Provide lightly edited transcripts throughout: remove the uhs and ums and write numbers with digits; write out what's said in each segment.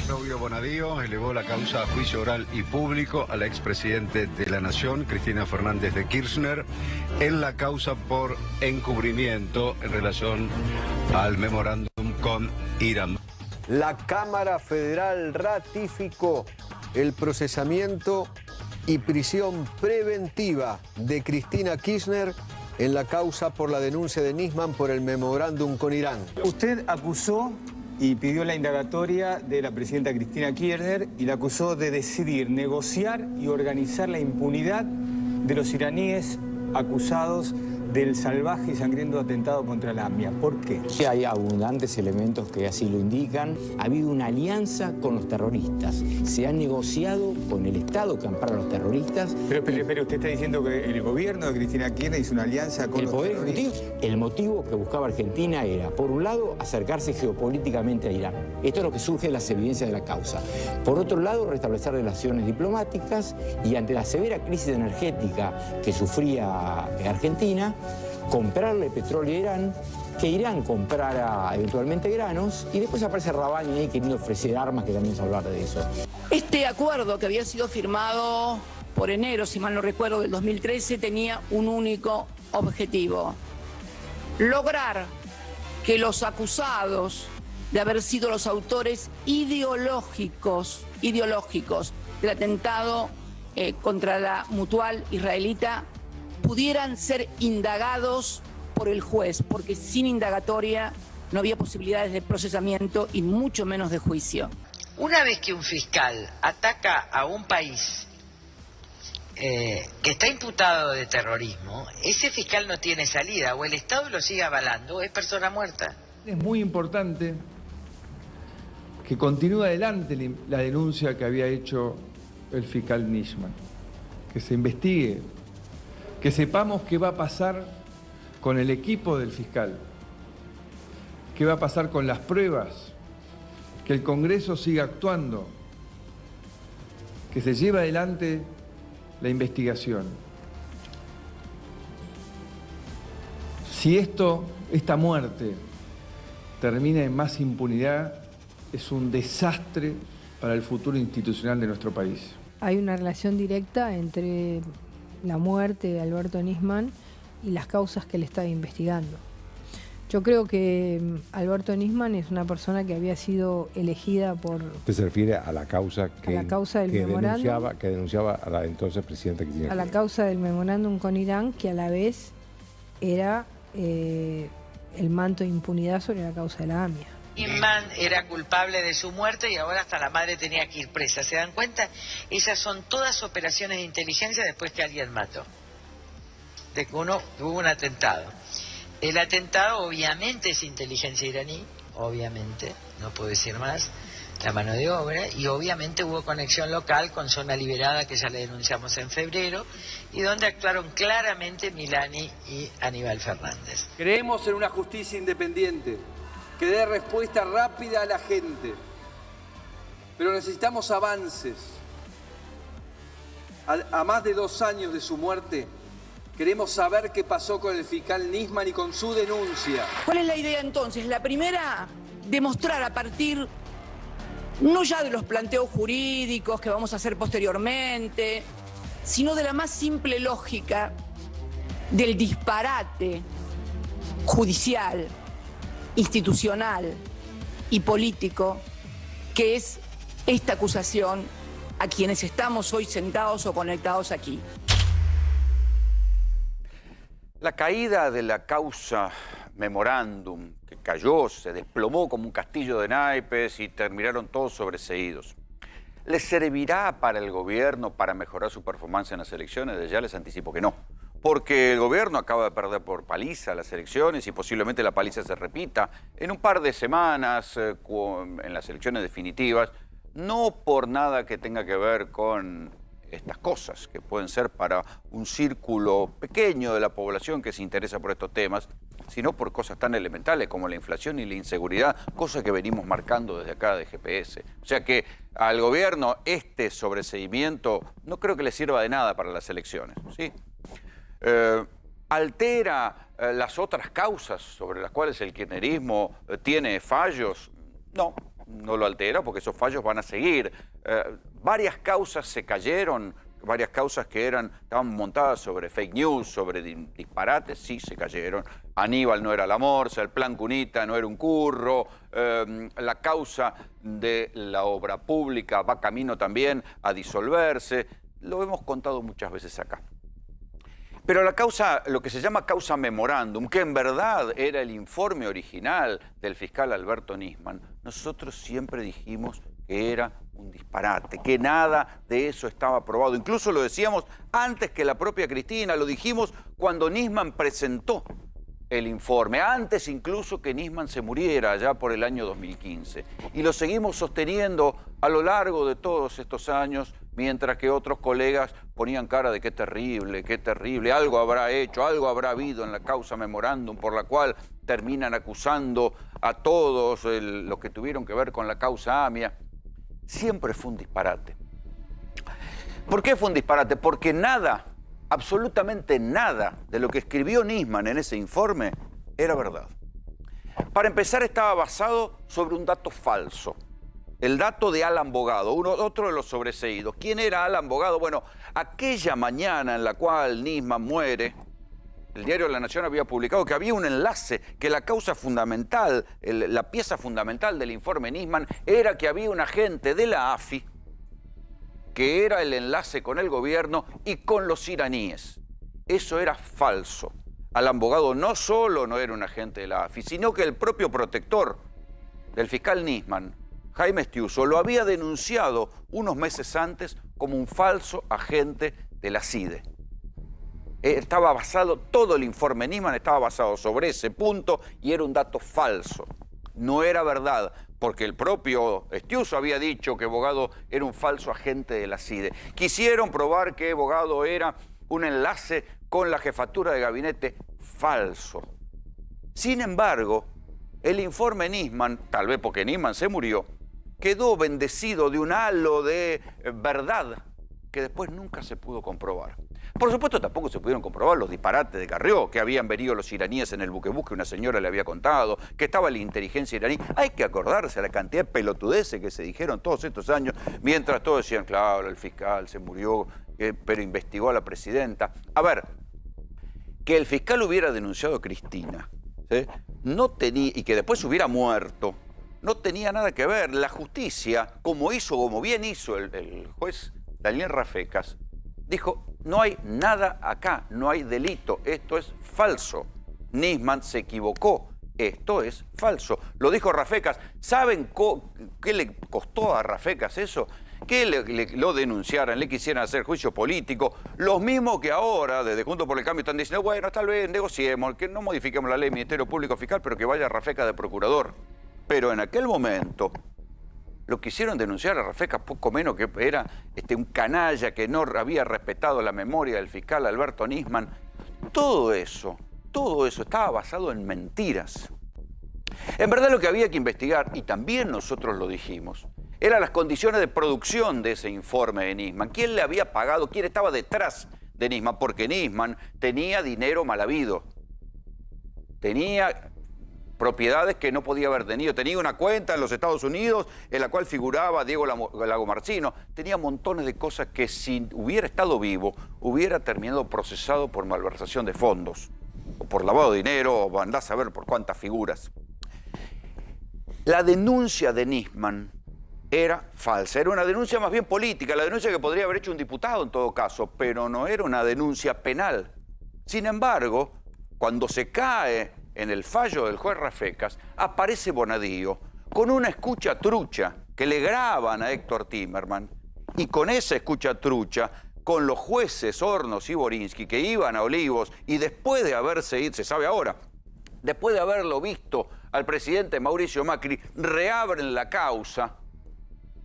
Claudio Bonadío elevó la causa a juicio oral y público al expresidente de la Nación, Cristina Fernández de Kirchner, en la causa por encubrimiento en relación al memorándum con Irán. La Cámara Federal ratificó el procesamiento y prisión preventiva de Cristina Kirchner en la causa por la denuncia de Nisman por el memorándum con Irán. Usted acusó y pidió la indagatoria de la presidenta Cristina Kirchner y la acusó de decidir, negociar y organizar la impunidad de los iraníes acusados del salvaje y sangriento atentado contra la AMIA. ¿Por qué? Hay abundantes elementos que así lo indican. Ha habido una alianza con los terroristas. Se ha negociado con el Estado que ampara a los terroristas. Pero usted está diciendo que el gobierno de Cristina Kirchner hizo una alianza con los terroristas. El motivo que buscaba Argentina era, por un lado, acercarse geopolíticamente a Irán. Esto es lo que surge de las evidencias de la causa. Por otro lado, restablecer relaciones diplomáticas y ante la severa crisis energética que sufría Argentina, comprarle petróleo a Irán, que Irán comprara eventualmente granos y después aparece Rabani ahí queriendo ofrecer armas, que también se hablar de eso. Este acuerdo que había sido firmado por enero, si mal no recuerdo, del 2013, tenía un único objetivo: lograr que los acusados de haber sido los autores ideológicos del atentado contra la Mutual israelita pudieran ser indagados por el juez, porque sin indagatoria no había posibilidades de procesamiento y mucho menos de juicio. Una vez que un fiscal ataca a un país que está imputado de terrorismo, ese fiscal no tiene salida, o el Estado lo sigue avalando, o es persona muerta. Es muy importante que continúe adelante la denuncia que había hecho el fiscal Nisman, que se investigue, que sepamos qué va a pasar con el equipo del fiscal, qué va a pasar con las pruebas, que el Congreso siga actuando, que se lleve adelante la investigación. Si esta muerte termina en más impunidad, es un desastre para el futuro institucional de nuestro país. Hay una relación directa entre la muerte de Alberto Nisman y las causas que él estaba investigando. Yo creo que Alberto Nisman es una persona que había sido elegida por... ¿Usted se refiere a la causa que denunciaba a la entonces presidenta Cristina Kirchner? A la causa del memorándum con Irán, que a la vez era el manto de impunidad sobre la causa de la AMIA. Nisman era culpable de su muerte y ahora hasta la madre tenía que ir presa. ¿Se dan cuenta? Esas son todas operaciones de inteligencia después que alguien mató. De que hubo un atentado. El atentado obviamente es inteligencia iraní, obviamente, no puedo decir más, la mano de obra, y obviamente hubo conexión local con Zona Liberada, que ya le denunciamos en febrero, y donde actuaron claramente Milani y Aníbal Fernández. Creemos en una justicia independiente que dé respuesta rápida a la gente, pero necesitamos avances. A más de 2 años de su muerte, queremos saber qué pasó con el fiscal Nisman y con su denuncia. ¿Cuál es la idea entonces? La primera, demostrar a partir no ya de los planteos jurídicos que vamos a hacer posteriormente, sino de la más simple lógica del disparate judicial, institucional y político que es esta acusación a quienes estamos hoy sentados o conectados aquí. La caída de la causa memorándum, que cayó, se desplomó como un castillo de naipes y terminaron todos sobreseídos, ¿les servirá para el gobierno para mejorar su performance en las elecciones? Ya les anticipo que no. Porque el gobierno acaba de perder por paliza las elecciones y posiblemente la paliza se repita en un par de semanas en las elecciones definitivas, no por nada que tenga que ver con estas cosas, que pueden ser para un círculo pequeño de la población que se interesa por estos temas, sino por cosas tan elementales como la inflación y la inseguridad, cosas que venimos marcando desde acá de GPS. O sea que al gobierno este sobreseimiento no creo que le sirva de nada para las elecciones, ¿sí? ¿Altera las otras causas sobre las cuales el kirchnerismo tiene fallos? No, no lo altera porque esos fallos van a seguir. Varias causas se cayeron, varias causas que estaban montadas sobre fake news, sobre disparates, sí se cayeron. Aníbal no era la Morsa, el plan Cunita no era un curro, la causa de la obra pública va camino también a disolverse. Lo hemos contado muchas veces acá. Pero la causa, lo que se llama causa memorándum, que en verdad era el informe original del fiscal Alberto Nisman, nosotros siempre dijimos que era un disparate, que nada de eso estaba probado. Incluso lo decíamos antes que la propia Cristina, lo dijimos cuando Nisman presentó el informe, antes incluso que Nisman se muriera, allá por el año 2015. Y lo seguimos sosteniendo a lo largo de todos estos años, mientras que otros colegas ponían cara de qué terrible, algo habrá hecho, algo habrá habido en la causa memorándum por la cual terminan acusando a todos los que tuvieron que ver con la causa AMIA. Siempre fue un disparate. ¿Por qué fue un disparate? Porque nada, absolutamente nada de lo que escribió Nisman en ese informe era verdad. Para empezar, estaba basado sobre un dato falso. El dato de Alan Bogado, otro de los sobreseídos. ¿Quién era Alan Bogado? Bueno, aquella mañana en la cual Nisman muere, el diario La Nación había publicado que había un enlace, que la causa fundamental, la pieza fundamental del informe Nisman era que había un agente de la AFI que era el enlace con el gobierno y con los iraníes. Eso era falso. Alan Bogado no solo no era un agente de la AFI, sino que el propio protector del fiscal Nisman, Jaime Estiuso, lo había denunciado unos meses antes como un falso agente de la CIDE. Estaba basado, todo el informe Nisman estaba basado sobre ese punto y era un dato falso. No era verdad, porque el propio Estiuso había dicho que Bogado era un falso agente de la CIDE. Quisieron probar que Bogado era un enlace con la jefatura de gabinete, falso. Sin embargo, el informe Nisman, tal vez porque Nisman se murió, quedó bendecido de un halo de verdad que después nunca se pudo comprobar. Por supuesto, tampoco se pudieron comprobar los disparates de Carrió, que habían venido los iraníes en el buquebús que una señora le había contado, que estaba la inteligencia iraní. Hay que acordarse de la cantidad de pelotudeces que se dijeron todos estos años, mientras todos decían, claro, el fiscal se murió, pero investigó a la presidenta. A ver, que el fiscal hubiera denunciado a Cristina, ¿sí? No tenía, y que después hubiera muerto, no tenía nada que ver. La justicia, como bien hizo el juez Daniel Rafecas, dijo, no hay nada acá, no hay delito, esto es falso. Nisman se equivocó, esto es falso. Lo dijo Rafecas. ¿Saben qué le costó a Rafecas eso? Que lo denunciaran, le quisieran hacer juicio político. Los mismos que ahora, desde Juntos por el Cambio, están diciendo, bueno, tal vez negociemos, que no modifiquemos la ley del Ministerio Público Fiscal, pero que vaya Rafecas de procurador. Pero en aquel momento lo quisieron denunciar a Rafecas poco menos que era un canalla que no había respetado la memoria del fiscal Alberto Nisman. Todo eso estaba basado en mentiras. En verdad lo que había que investigar, y también nosotros lo dijimos, eran las condiciones de producción de ese informe de Nisman. ¿Quién le había pagado? ¿Quién estaba detrás de Nisman? Porque Nisman tenía dinero mal habido. Tenía propiedades que no podía haber tenido. Tenía una cuenta en los Estados Unidos en la cual figuraba Diego Lagomarsino. Tenía montones de cosas que si hubiera estado vivo, hubiera terminado procesado por malversación de fondos, o por lavado de dinero, o andás a saber por cuántas figuras. La denuncia de Nisman era falsa. Era una denuncia más bien política, la denuncia que podría haber hecho un diputado en todo caso, pero no era una denuncia penal. Sin embargo, cuando se cae en el fallo del juez Rafecas, aparece Bonadío con una escucha trucha que le graban a Héctor Timerman, y con esa escucha trucha, con los jueces Hornos y Borinsky que iban a Olivos, y después de haberse ido, se sabe ahora, después de haberlo visto al presidente Mauricio Macri, reabren la causa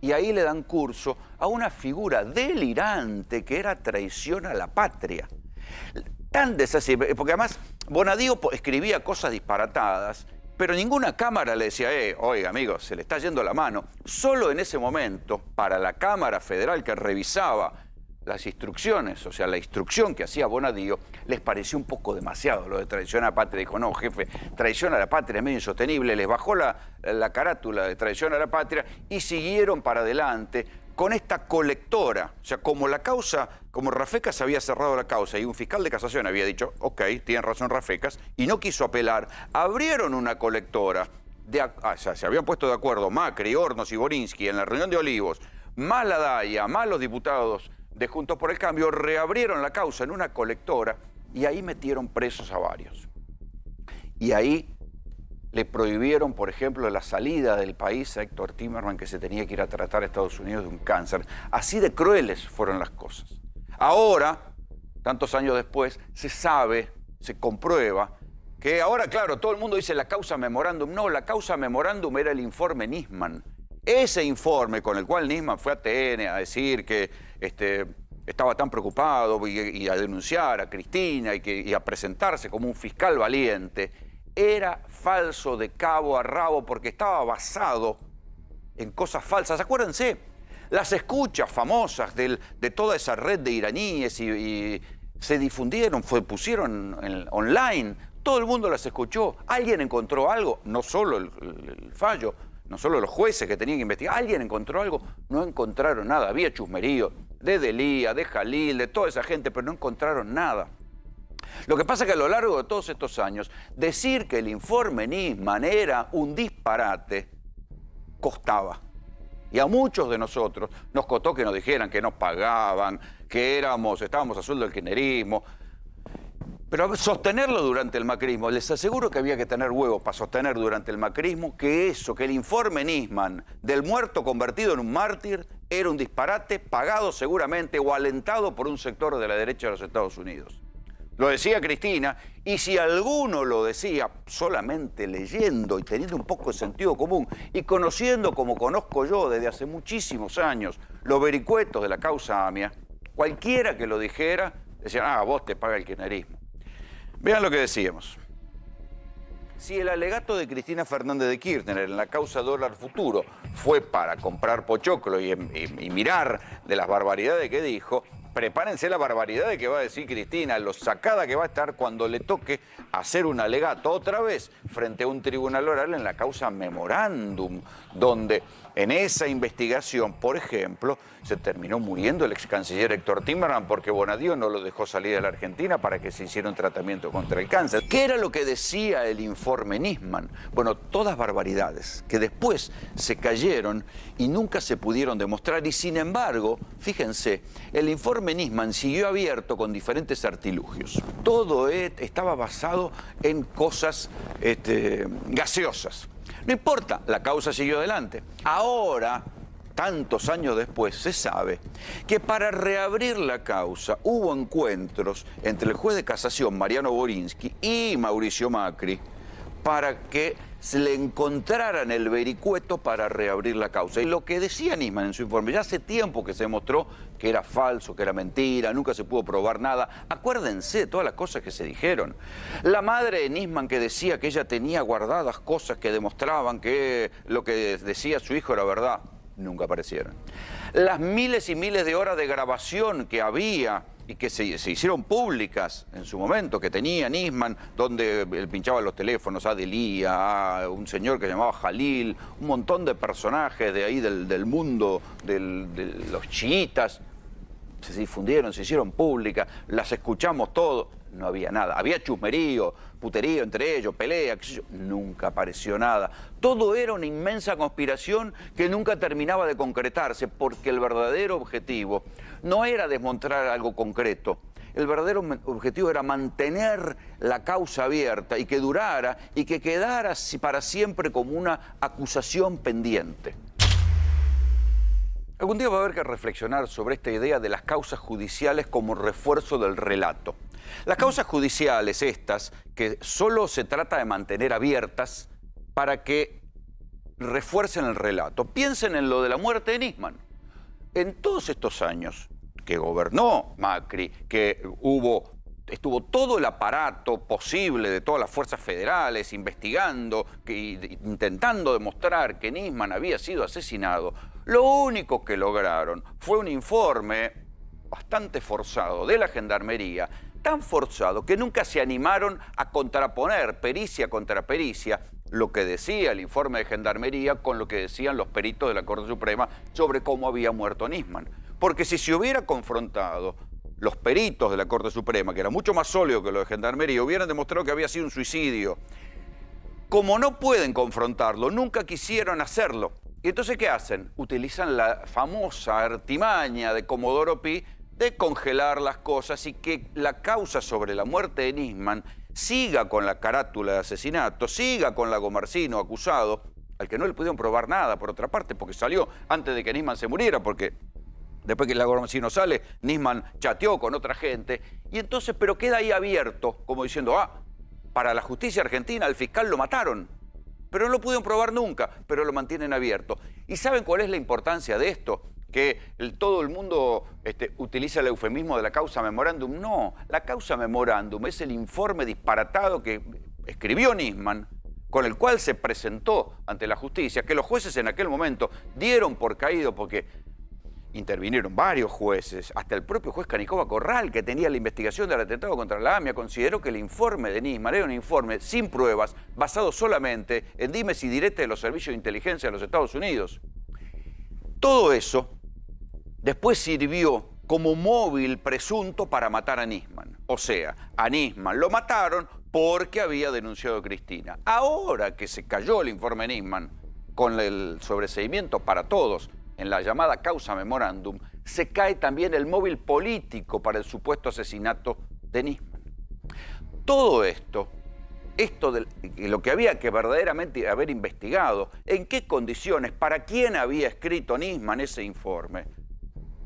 y ahí le dan curso a una figura delirante que era traición a la patria. Tan desastre, porque además Bonadío escribía cosas disparatadas, pero ninguna cámara le decía, oiga, amigo, se le está yendo la mano. Solo en ese momento, para la Cámara Federal que revisaba las instrucciones, o sea, la instrucción que hacía Bonadío, les pareció un poco demasiado lo de traición a la patria. Dijo, no, jefe, traición a la patria es medio insostenible. Les bajó la carátula de traición a la patria y siguieron para adelante con esta colectora. O sea, como la causa, como Rafecas había cerrado la causa y un fiscal de casación había dicho, ok, tienen razón Rafecas, y no quiso apelar, abrieron una colectora. O sea, se habían puesto de acuerdo Macri, Hornos y Borinsky en la reunión de Olivos, más la DAIA, más los diputados de Juntos por el Cambio, reabrieron la causa en una colectora y ahí metieron presos a varios. Y ahí le prohibieron, por ejemplo, la salida del país a Héctor Timerman, que se tenía que ir a tratar a Estados Unidos de un cáncer. Así de crueles fueron las cosas. Ahora, tantos años después, se sabe, se comprueba, que ahora, claro, todo el mundo dice la causa memorándum. No, la causa memorándum era el informe Nisman. Ese informe con el cual Nisman fue a TN a decir que estaba tan preocupado y a denunciar a Cristina y a presentarse como un fiscal valiente, era falso de cabo a rabo porque estaba basado en cosas falsas. Acuérdense, las escuchas famosas de toda esa red de iraníes y se difundieron, pusieron online, todo el mundo las escuchó. ¿Alguien encontró algo? No solo el fallo, no solo los jueces que tenían que investigar, ¿alguien encontró algo? No encontraron nada. Había chusmerío de Delía, de Jalil, de toda esa gente, pero no encontraron nada. Lo que pasa es que a lo largo de todos estos años, decir que el informe Nisman era un disparate costaba. Y a muchos de nosotros nos costó que nos dijeran que nos pagaban, que estábamos a sueldo del kirchnerismo. Pero sostenerlo durante el macrismo, les aseguro que había que tener huevos para sostener durante el macrismo que el informe Nisman del muerto convertido en un mártir era un disparate pagado seguramente o alentado por un sector de la derecha de los Estados Unidos. Lo decía Cristina, y si alguno lo decía solamente leyendo y teniendo un poco de sentido común y conociendo como conozco yo desde hace muchísimos años los vericuetos de la causa AMIA, cualquiera que lo dijera, decían, vos te paga el kirchnerismo. Vean lo que decíamos. Si el alegato de Cristina Fernández de Kirchner en la causa dólar futuro fue para comprar pochoclo y mirar de las barbaridades que dijo, prepárense la barbaridad de que va a decir Cristina, lo sacada que va a estar cuando le toque hacer un alegato otra vez frente a un tribunal oral en la causa memorándum, donde en esa investigación, por ejemplo, se terminó muriendo el ex canciller Héctor Timerman porque Bonadío no lo dejó salir de la Argentina para que se hiciera un tratamiento contra el cáncer. ¿Qué era lo que decía el informe Nisman? Bueno, todas barbaridades que después se cayeron y nunca se pudieron demostrar y sin embargo, fíjense, el informe Nisman siguió abierto con diferentes artilugios. Todo estaba basado en cosas gaseosas. No importa, la causa siguió adelante. Ahora, tantos años después, se sabe que para reabrir la causa hubo encuentros entre el juez de casación Mariano Borinsky y Mauricio Macri para que se le encontraran el vericueto para reabrir la causa. Y lo que decía Nisman en su informe, ya hace tiempo que se demostró que era falso, que era mentira, nunca se pudo probar nada. Acuérdense de todas las cosas que se dijeron. La madre de Nisman que decía que ella tenía guardadas cosas que demostraban que lo que decía su hijo era verdad, nunca aparecieron. Las miles y miles de horas de grabación que había y que se hicieron públicas en su momento, que tenía Nisman, donde él pinchaba los teléfonos a Delía, a un señor que llamaba Jalil, un montón de personajes de ahí del mundo de los chiitas, se difundieron, se hicieron públicas, las escuchamos todos, no había nada. Había chusmerío, puterío entre ellos, pelea, qué sé yo, nunca apareció nada. Todo era una inmensa conspiración que nunca terminaba de concretarse, porque el verdadero objetivo no era demostrar algo concreto. El verdadero objetivo era mantener la causa abierta y que durara y que quedara para siempre como una acusación pendiente. Algún día va a haber que reflexionar sobre esta idea de las causas judiciales como refuerzo del relato. Las causas judiciales estas, que solo se trata de mantener abiertas para que refuercen el relato. Piensen en lo de la muerte de Nisman. En todos estos años que gobernó Macri, que estuvo todo el aparato posible de todas las fuerzas federales investigando, intentando demostrar que Nisman había sido asesinado, lo único que lograron fue un informe bastante forzado de la Gendarmería, tan forzado que nunca se animaron a contraponer pericia contra pericia lo que decía el informe de Gendarmería con lo que decían los peritos de la Corte Suprema sobre cómo había muerto Nisman. Porque si se hubiera confrontado los peritos de la Corte Suprema, que era mucho más sólido que lo de Gendarmería, hubieran demostrado que había sido un suicidio. Como no pueden confrontarlo, nunca quisieron hacerlo. Y entonces, ¿qué hacen? Utilizan la famosa artimaña de Comodoro Pi de congelar las cosas y que la causa sobre la muerte de Nisman siga con la carátula de asesinato, siga con Lagomarsino acusado, al que no le pudieron probar nada, por otra parte, porque salió antes de que Nisman se muriera, porque después que Lagomarsino sale, Nisman chateó con otra gente, y entonces, pero queda ahí abierto, como diciendo, para la justicia argentina al fiscal lo mataron, pero no lo pudieron probar nunca, pero lo mantienen abierto. ¿Y saben cuál es la importancia de esto? Que todo el mundo utiliza el eufemismo de la causa memorándum. No, la causa memorándum es el informe disparatado que escribió Nisman, con el cual se presentó ante la justicia, que los jueces en aquel momento dieron por caído porque intervinieron varios jueces, hasta el propio juez Canicoba Corral, que tenía la investigación del atentado contra la AMIA, consideró que el informe de Nisman era un informe sin pruebas, basado solamente en dimes y diretes de los servicios de inteligencia de los Estados Unidos. Todo eso después sirvió como móvil presunto para matar a Nisman. O sea, a Nisman lo mataron porque había denunciado a Cristina. Ahora que se cayó el informe Nisman, con el sobreseimiento para todos, en la llamada causa memorándum, se cae también el móvil político para el supuesto asesinato de Nisman. Todo esto de lo que había que verdaderamente haber investigado, en qué condiciones, para quién había escrito Nisman ese informe,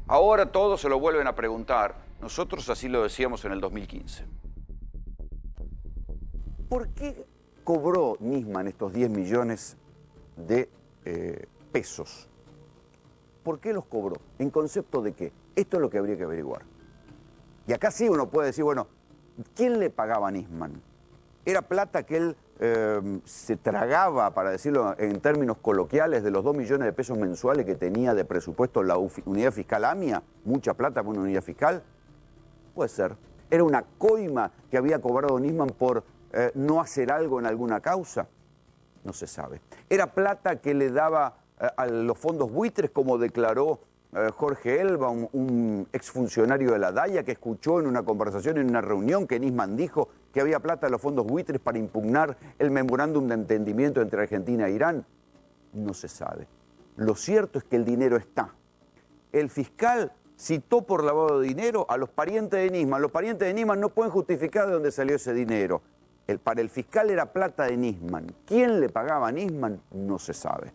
ahora todos se lo vuelven a preguntar. Nosotros así lo decíamos en el 2015. ¿Por qué cobró Nisman estos 10 millones de pesos? ¿Por qué los cobró? ¿En concepto de qué? Esto es lo que habría que averiguar. Y acá sí uno puede decir, bueno, ¿quién le pagaba a Nisman? ¿Era plata que él se tragaba, para decirlo en términos coloquiales, de los 2 millones de pesos mensuales que tenía de presupuesto la unidad fiscal AMIA? ¿Mucha plata para una unidad fiscal? Puede ser. ¿Era una coima que había cobrado Nisman por no hacer algo en alguna causa? No se sabe. ¿Era plata que le daba a los fondos buitres, como declaró Jorge Elba, un exfuncionario de la DAIA, que escuchó en una conversación, en una reunión, que Nisman dijo que había plata de los fondos buitres para impugnar el memorándum de entendimiento entre Argentina e Irán? No se sabe. Lo cierto es que el dinero está. El fiscal citó por lavado de dinero a los parientes de Nisman. Los parientes de Nisman no pueden justificar de dónde salió ese dinero. Para el fiscal era plata de Nisman. ¿Quién le pagaba a Nisman? No se sabe.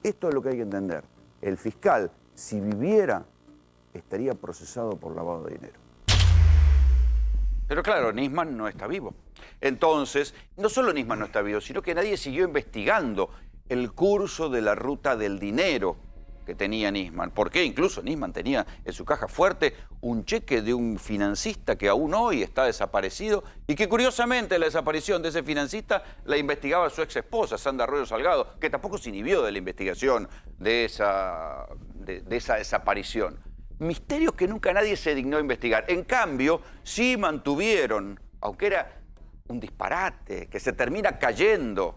Esto es lo que hay que entender. El fiscal, si viviera, estaría procesado por lavado de dinero. Pero claro, Nisman no está vivo. Entonces, no solo Nisman no está vivo, sino que nadie siguió investigando el curso de la ruta del dinero que tenía Nisman. Porque incluso Nisman tenía en su caja fuerte un cheque de un financista que aún hoy está desaparecido y que curiosamente la desaparición de ese financista la investigaba su ex esposa, Sandra Arroyo Salgado, que tampoco se inhibió de la investigación de esa desaparición. Misterios que nunca nadie se dignó a investigar. En cambio, sí mantuvieron, aunque era un disparate que se termina cayendo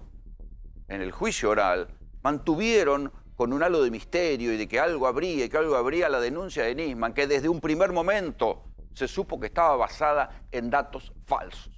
en el juicio oral, mantuvieron con un halo de misterio y de que algo habría la denuncia de Nisman, que desde un primer momento se supo que estaba basada en datos falsos.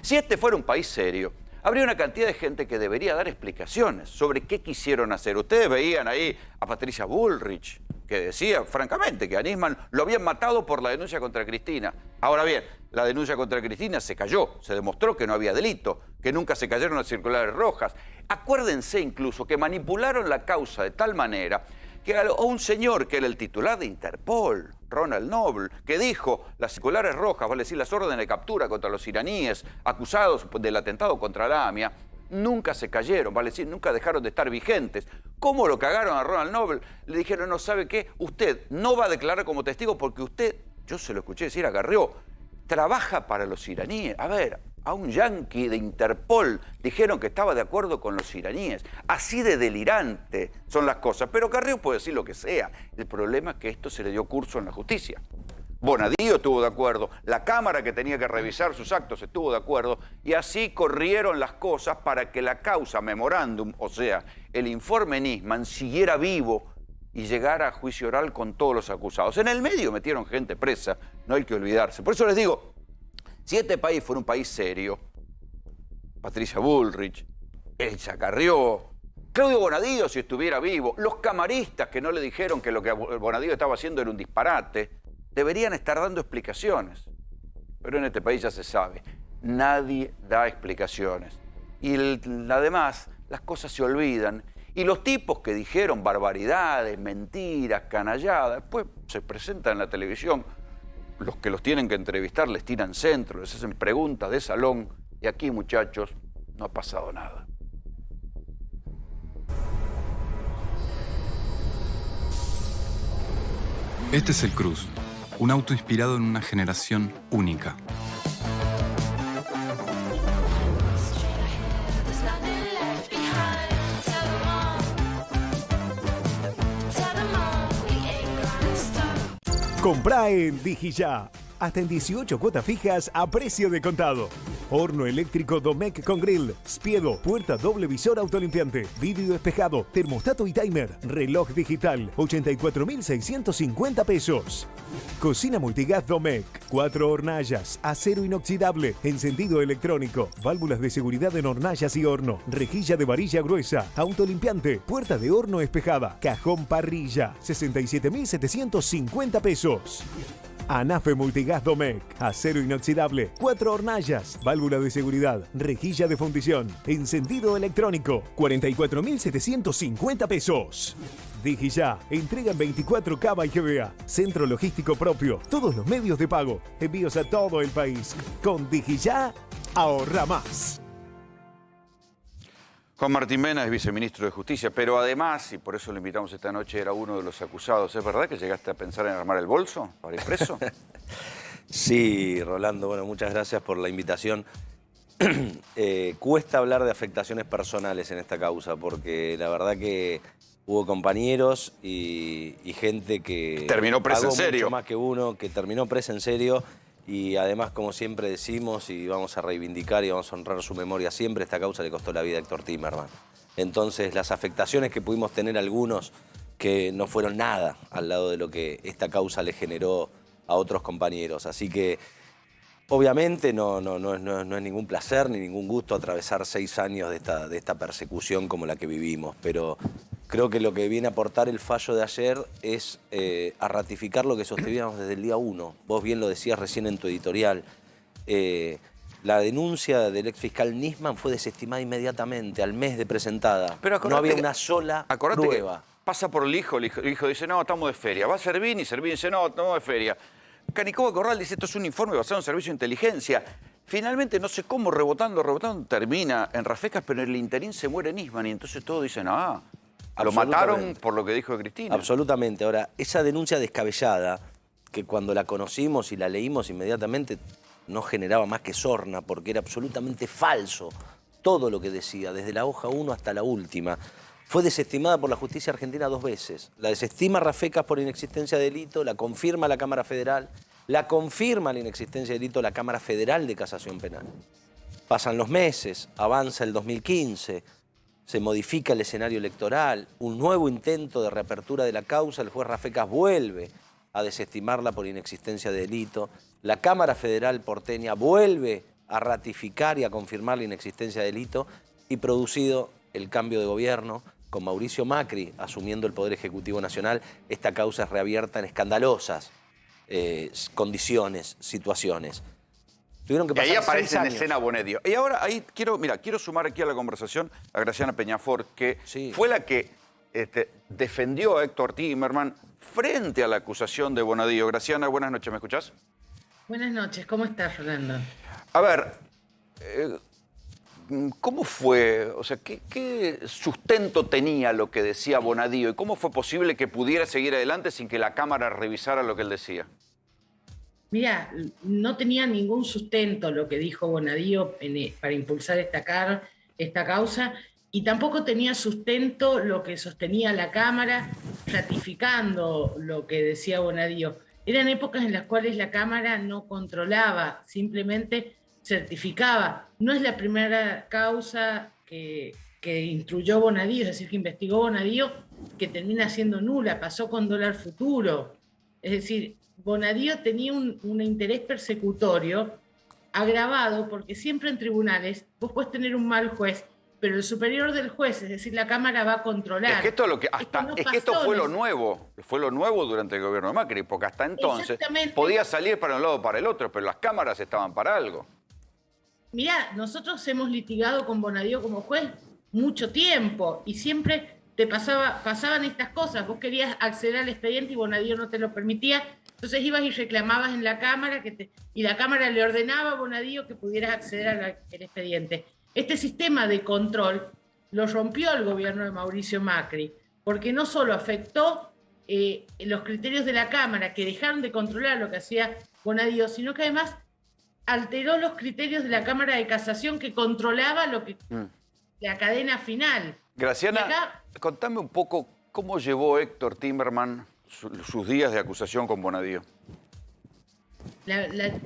Si este fuera un país serio, habría una cantidad de gente que debería dar explicaciones sobre qué quisieron hacer. Ustedes veían ahí a Patricia Bullrich, que decía francamente que a Nisman lo habían matado por la denuncia contra Cristina. Ahora bien, la denuncia contra Cristina se cayó, se demostró que no había delito, que nunca se cayeron las circulares rojas. Acuérdense incluso que manipularon la causa de tal manera que a un señor que era el titular de Interpol, Ronald Noble, que dijo las circulares rojas, vale decir, las órdenes de captura contra los iraníes acusados del atentado contra la AMIA, nunca se cayeron, vale decir, nunca dejaron de estar vigentes. ¿Cómo lo cagaron a Ronald Noble? Le dijeron, no sabe qué, usted no va a declarar como testigo porque usted, yo se lo escuché decir a Garrió, trabaja para los iraníes. A ver, a un yanqui de Interpol dijeron que estaba de acuerdo con los iraníes. Así de delirante son las cosas. Pero Garrió puede decir lo que sea. El problema es que esto se le dio curso en la justicia. Bonadío estuvo de acuerdo, la Cámara que tenía que revisar sus actos estuvo de acuerdo, y así corrieron las cosas para que la causa memorándum, o sea, el informe Nisman, siguiera vivo y llegara a juicio oral con todos los acusados. En el medio metieron gente presa, no hay que olvidarse. Por eso les digo, si este país fuera un país serio, Patricia Bullrich, Elsa Carrió, Claudio Bonadío si estuviera vivo, los camaristas que no le dijeron que lo que Bonadío estaba haciendo era un disparate, deberían estar dando explicaciones. Pero en este país ya se sabe, nadie da explicaciones. Y además, las cosas se olvidan. Y los tipos que dijeron barbaridades, mentiras, canalladas, después se presentan en la televisión. Los que los tienen que entrevistar les tiran centro, les hacen preguntas de salón. Y aquí, muchachos, no ha pasado nada. Este es el Cruz, un auto inspirado en una generación única. Comprá en Digiyá. Hasta en 18 cuotas fijas a precio de contado. Horno eléctrico Domecq con grill, spiedo, puerta doble visor autolimpiante, vidrio espejado, termostato y timer, reloj digital, 84.650 pesos. Cocina multigas Domecq, 4 hornallas, acero inoxidable, encendido electrónico, válvulas de seguridad en hornallas y horno, rejilla de varilla gruesa, autolimpiante, puerta de horno espejada, cajón parrilla, 67.750 pesos. Anafe Multigas Domecq, acero inoxidable, 4 hornallas, válvula de seguridad, rejilla de fundición, encendido electrónico, 44.750 pesos. Digiyá, entrega en 24 Cava y GBA, centro logístico propio, todos los medios de pago, envíos a todo el país. Con Digiyá, ahorra más. Juan Martín Mena es viceministro de Justicia, pero además, y por eso lo invitamos esta noche, era uno de los acusados. ¿Es verdad que llegaste a pensar en armar el bolso para ir preso? Sí, Rolando, bueno, muchas gracias por la invitación. Cuesta hablar de afectaciones personales en esta causa, porque la verdad que hubo compañeros y gente que... Terminó presa en serio. Mucho más que uno, que terminó presa en serio. Y además, como siempre decimos, y vamos a reivindicar y vamos a honrar su memoria siempre, esta causa le costó la vida a Héctor Timerman. Entonces, las afectaciones que pudimos tener algunos, que no fueron nada al lado de lo que esta causa le generó a otros compañeros. Así que, obviamente, no es ningún placer ni ningún gusto atravesar 6 años de esta persecución como la que vivimos, pero creo que lo que viene a aportar el fallo de ayer es a ratificar lo que sosteníamos desde el día 1. Vos bien lo decías recién en tu editorial. La denuncia del exfiscal Nisman fue desestimada inmediatamente, al mes de presentada. Pero no había una sola prueba. Pasa por el hijo dice, no, estamos de feria. Va a Servini, Servini dice, no, estamos de feria. Canicoba Corral dice, esto es un informe basado en servicio de inteligencia. Finalmente, no sé cómo, rebotando, termina en Rafecas, pero en el interín se muere Nisman y entonces todos dicen, lo mataron por lo que dijo Cristina. Absolutamente. Ahora, esa denuncia descabellada, que cuando la conocimos y la leímos inmediatamente, no generaba más que sorna, porque era absolutamente falso todo lo que decía, desde la hoja 1 hasta la última. Fue desestimada por la justicia argentina 2 veces. La desestima Rafecas por inexistencia de delito, la confirma la Cámara Federal, la confirma la inexistencia de delito la Cámara Federal de Casación Penal. Pasan los meses, avanza el 2015, se modifica el escenario electoral, un nuevo intento de reapertura de la causa, el juez Rafecas vuelve a desestimarla por inexistencia de delito, la Cámara Federal porteña vuelve a ratificar y a confirmar la inexistencia de delito y producido el cambio de gobierno, con Mauricio Macri asumiendo el Poder Ejecutivo Nacional, esta causa es reabierta en escandalosas condiciones, situaciones. Tuvieron que pasar y ahí aparece 6 en años. escena Bonadío. Y ahora ahí quiero sumar aquí a la conversación a Graciana Peñafort, que fue la que defendió a Héctor Timerman frente a la acusación de Bonadío. Graciana, buenas noches, ¿me escuchás? Buenas noches, ¿cómo estás, Rolando? A ver, ¿cómo fue? O sea, ¿qué sustento tenía lo que decía Bonadío? ¿Y cómo fue posible que pudiera seguir adelante sin que la Cámara revisara lo que él decía? Mira, no tenía ningún sustento lo que dijo Bonadío para impulsar esta causa, y tampoco tenía sustento lo que sostenía la Cámara ratificando lo que decía Bonadío. eran épocas en las cuales la Cámara no controlaba, simplemente certificaba. No es la primera causa que instruyó Bonadío, es decir, que investigó Bonadío, que termina siendo nula. Pasó con Dólar Futuro. Es decir, Bonadío tenía un interés persecutorio agravado, porque siempre en tribunales vos podés tener un mal juez, pero el superior del juez, es decir, la Cámara va a controlar. Es que esto fue lo nuevo durante el gobierno de Macri, porque hasta entonces podía salir para un lado o para el otro, pero las cámaras estaban para algo. Mirá, nosotros hemos litigado con Bonadío como juez mucho tiempo y siempre pasaban estas cosas. Vos querías acceder al expediente y Bonadío no te lo permitía, entonces ibas y reclamabas en la Cámara y la Cámara le ordenaba a Bonadío que pudieras acceder al expediente. Este sistema de control lo rompió el gobierno de Mauricio Macri, porque no solo afectó los criterios de la Cámara, que dejaron de controlar lo que hacía Bonadío, sino que además alteró los criterios de la Cámara de Casación, que controlaba lo que la cadena final. Graciana, contame un poco cómo llevó Héctor Timerman sus días de acusación con Bonadío.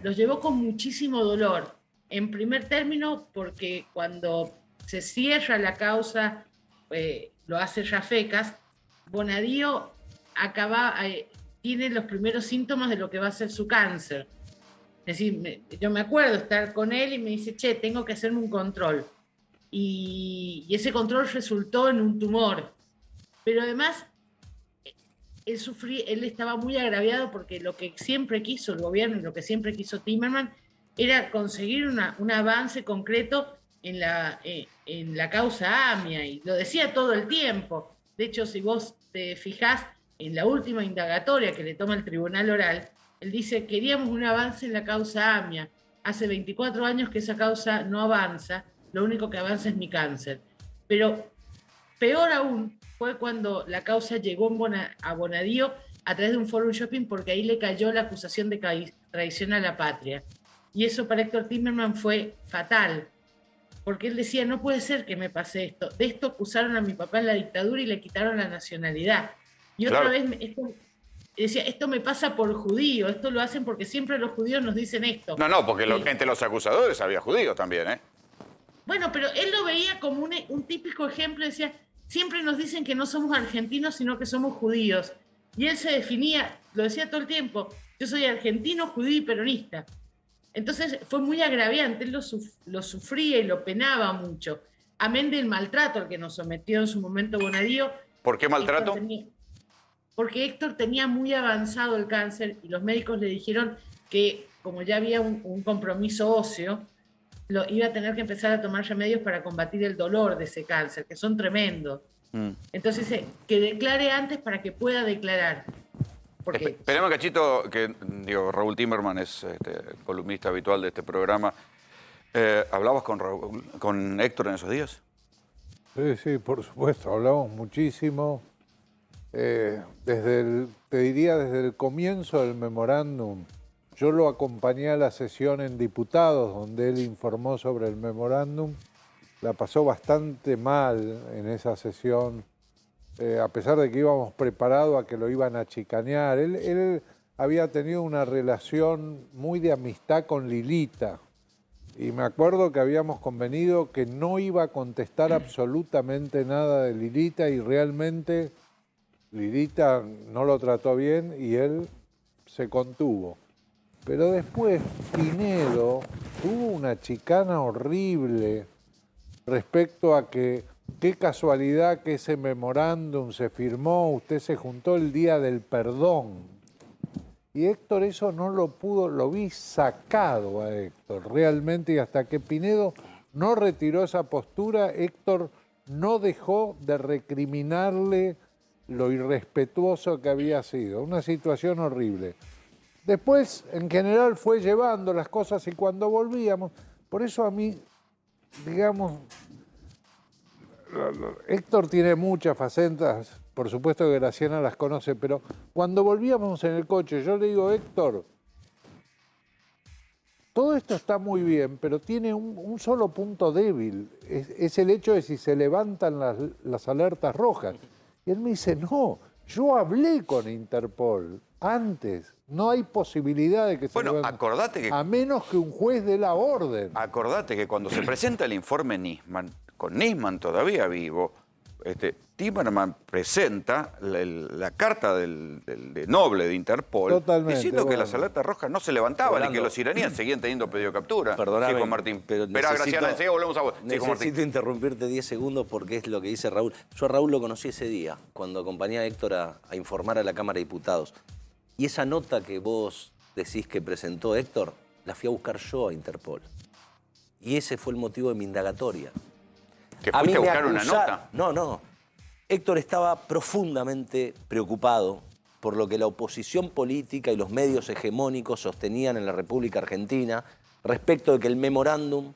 Los llevó con muchísimo dolor. En primer término, porque cuando se cierra la causa, lo hace Rafecas, Bonadío tiene los primeros síntomas de lo que va a ser su cáncer. Es decir, yo me acuerdo estar con él y me dice, che, tengo que hacerme un control. Y ese control resultó en un tumor. Pero además, él estaba muy agraviado porque lo que siempre quiso el gobierno y lo que siempre quiso Timerman era conseguir un avance concreto en la causa AMIA, y lo decía todo el tiempo. De hecho, si vos te fijás en la última indagatoria que le toma el Tribunal Oral, él dice, queríamos un avance en la causa AMIA. Hace 24 años que esa causa no avanza, lo único que avanza es mi cáncer. Pero peor aún fue cuando la causa llegó a Bonadío a través de un forum shopping, porque ahí le cayó la acusación de traición a la patria. Y eso para Héctor Timerman fue fatal, porque él decía, no puede ser que me pase esto. De esto acusaron a mi papá en la dictadura y le quitaron la nacionalidad. Y otra vez decía, esto me pasa por judío, esto lo hacen porque siempre los judíos nos dicen esto. No, porque entre los acusadores había judíos también, ¿eh? Bueno, pero él lo veía como un típico ejemplo, decía, siempre nos dicen que no somos argentinos, sino que somos judíos. Y él se definía, lo decía todo el tiempo, yo soy argentino, judío y peronista. Entonces fue muy agraviante, él lo sufría y lo penaba mucho. Amén del maltrato al que nos sometió en su momento Bonadío. ¿Por qué maltrato? Porque Héctor tenía muy avanzado el cáncer y los médicos le dijeron que, como ya había un compromiso óseo, iba a tener que empezar a tomar remedios para combatir el dolor de ese cáncer, que son tremendos. Entonces, que declare antes para que pueda declarar. Esperemos, cachito, que Raúl Timerman es columnista habitual de este programa. ¿Hablabas con Héctor en esos días? Sí, por supuesto, hablamos muchísimo. Te diría desde el comienzo del memorándum. Yo lo acompañé a la sesión en diputados, donde él informó sobre el memorándum. La pasó bastante mal en esa sesión. A pesar de que íbamos preparados a que lo iban a chicanear. Él había tenido una relación muy de amistad con Lilita. Y me acuerdo que habíamos convenido que no iba a contestar absolutamente nada de Lilita, y realmente Lilita no lo trató bien y él se contuvo. Pero después Pinedo tuvo una chicana horrible respecto a que qué casualidad que ese memorándum se firmó, usted se juntó el día del perdón. Y Héctor eso no lo pudo, lo vi sacado a Héctor realmente, y hasta que Pinedo no retiró esa postura, Héctor no dejó de recriminarle lo irrespetuoso que había sido. Una situación horrible. Después, en general, fue llevando las cosas, y cuando volvíamos, por eso a mí, digamos, Héctor tiene muchas facetas, por supuesto que Graciana las conoce, pero cuando volvíamos en el coche, yo le digo, Héctor, todo esto está muy bien, pero tiene un solo punto débil, es el hecho de si se levantan las alertas rojas. Y él me dice, no, yo hablé con Interpol, antes. No hay posibilidad de que se Bueno, acordate que... a menos que un juez dé la orden. Acordate que cuando se presenta el informe Nisman, con Nisman todavía vivo, Timerman presenta la carta de Noble de Interpol. Totalmente, diciendo que las alertas rojas no se levantaban y que los iraníes seguían teniendo pedido de captura. Perdóname, Juan Martín. pero Graciela, enseguida volvemos a vos. Necesito interrumpirte 10 segundos porque es lo que dice Raúl. Yo a Raúl lo conocí ese día, cuando acompañé a Héctor a informar a la Cámara de Diputados. Y esa nota que vos decís que presentó Héctor, la fui a buscar yo a Interpol. Y ese fue el motivo de mi indagatoria. ¿Que fuiste a buscar una nota? No. Héctor estaba profundamente preocupado por lo que la oposición política y los medios hegemónicos sostenían en la República Argentina respecto de que el memorándum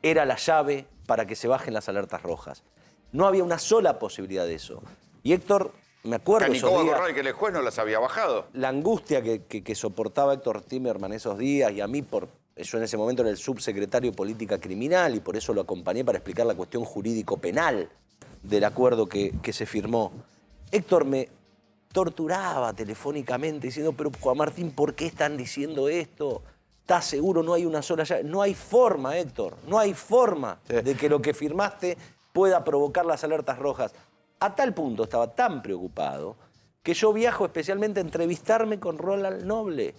era la llave para que se bajen las alertas rojas. No había una sola posibilidad de eso. Y Héctor, me acuerdo esos días, que el juez no las había bajado. La angustia que soportaba Héctor Timerman esos días y a mí yo en ese momento era el subsecretario de Política Criminal y por eso lo acompañé para explicar la cuestión jurídico-penal del acuerdo que se firmó. Héctor me torturaba telefónicamente diciendo, pero Juan Martín, ¿por qué están diciendo esto? ¿Estás seguro? No hay una sola llave. No hay forma, Héctor, no hay forma de que lo que firmaste pueda provocar las alertas rojas. A tal punto estaba tan preocupado que yo viajo especialmente a entrevistarme con Roland Noble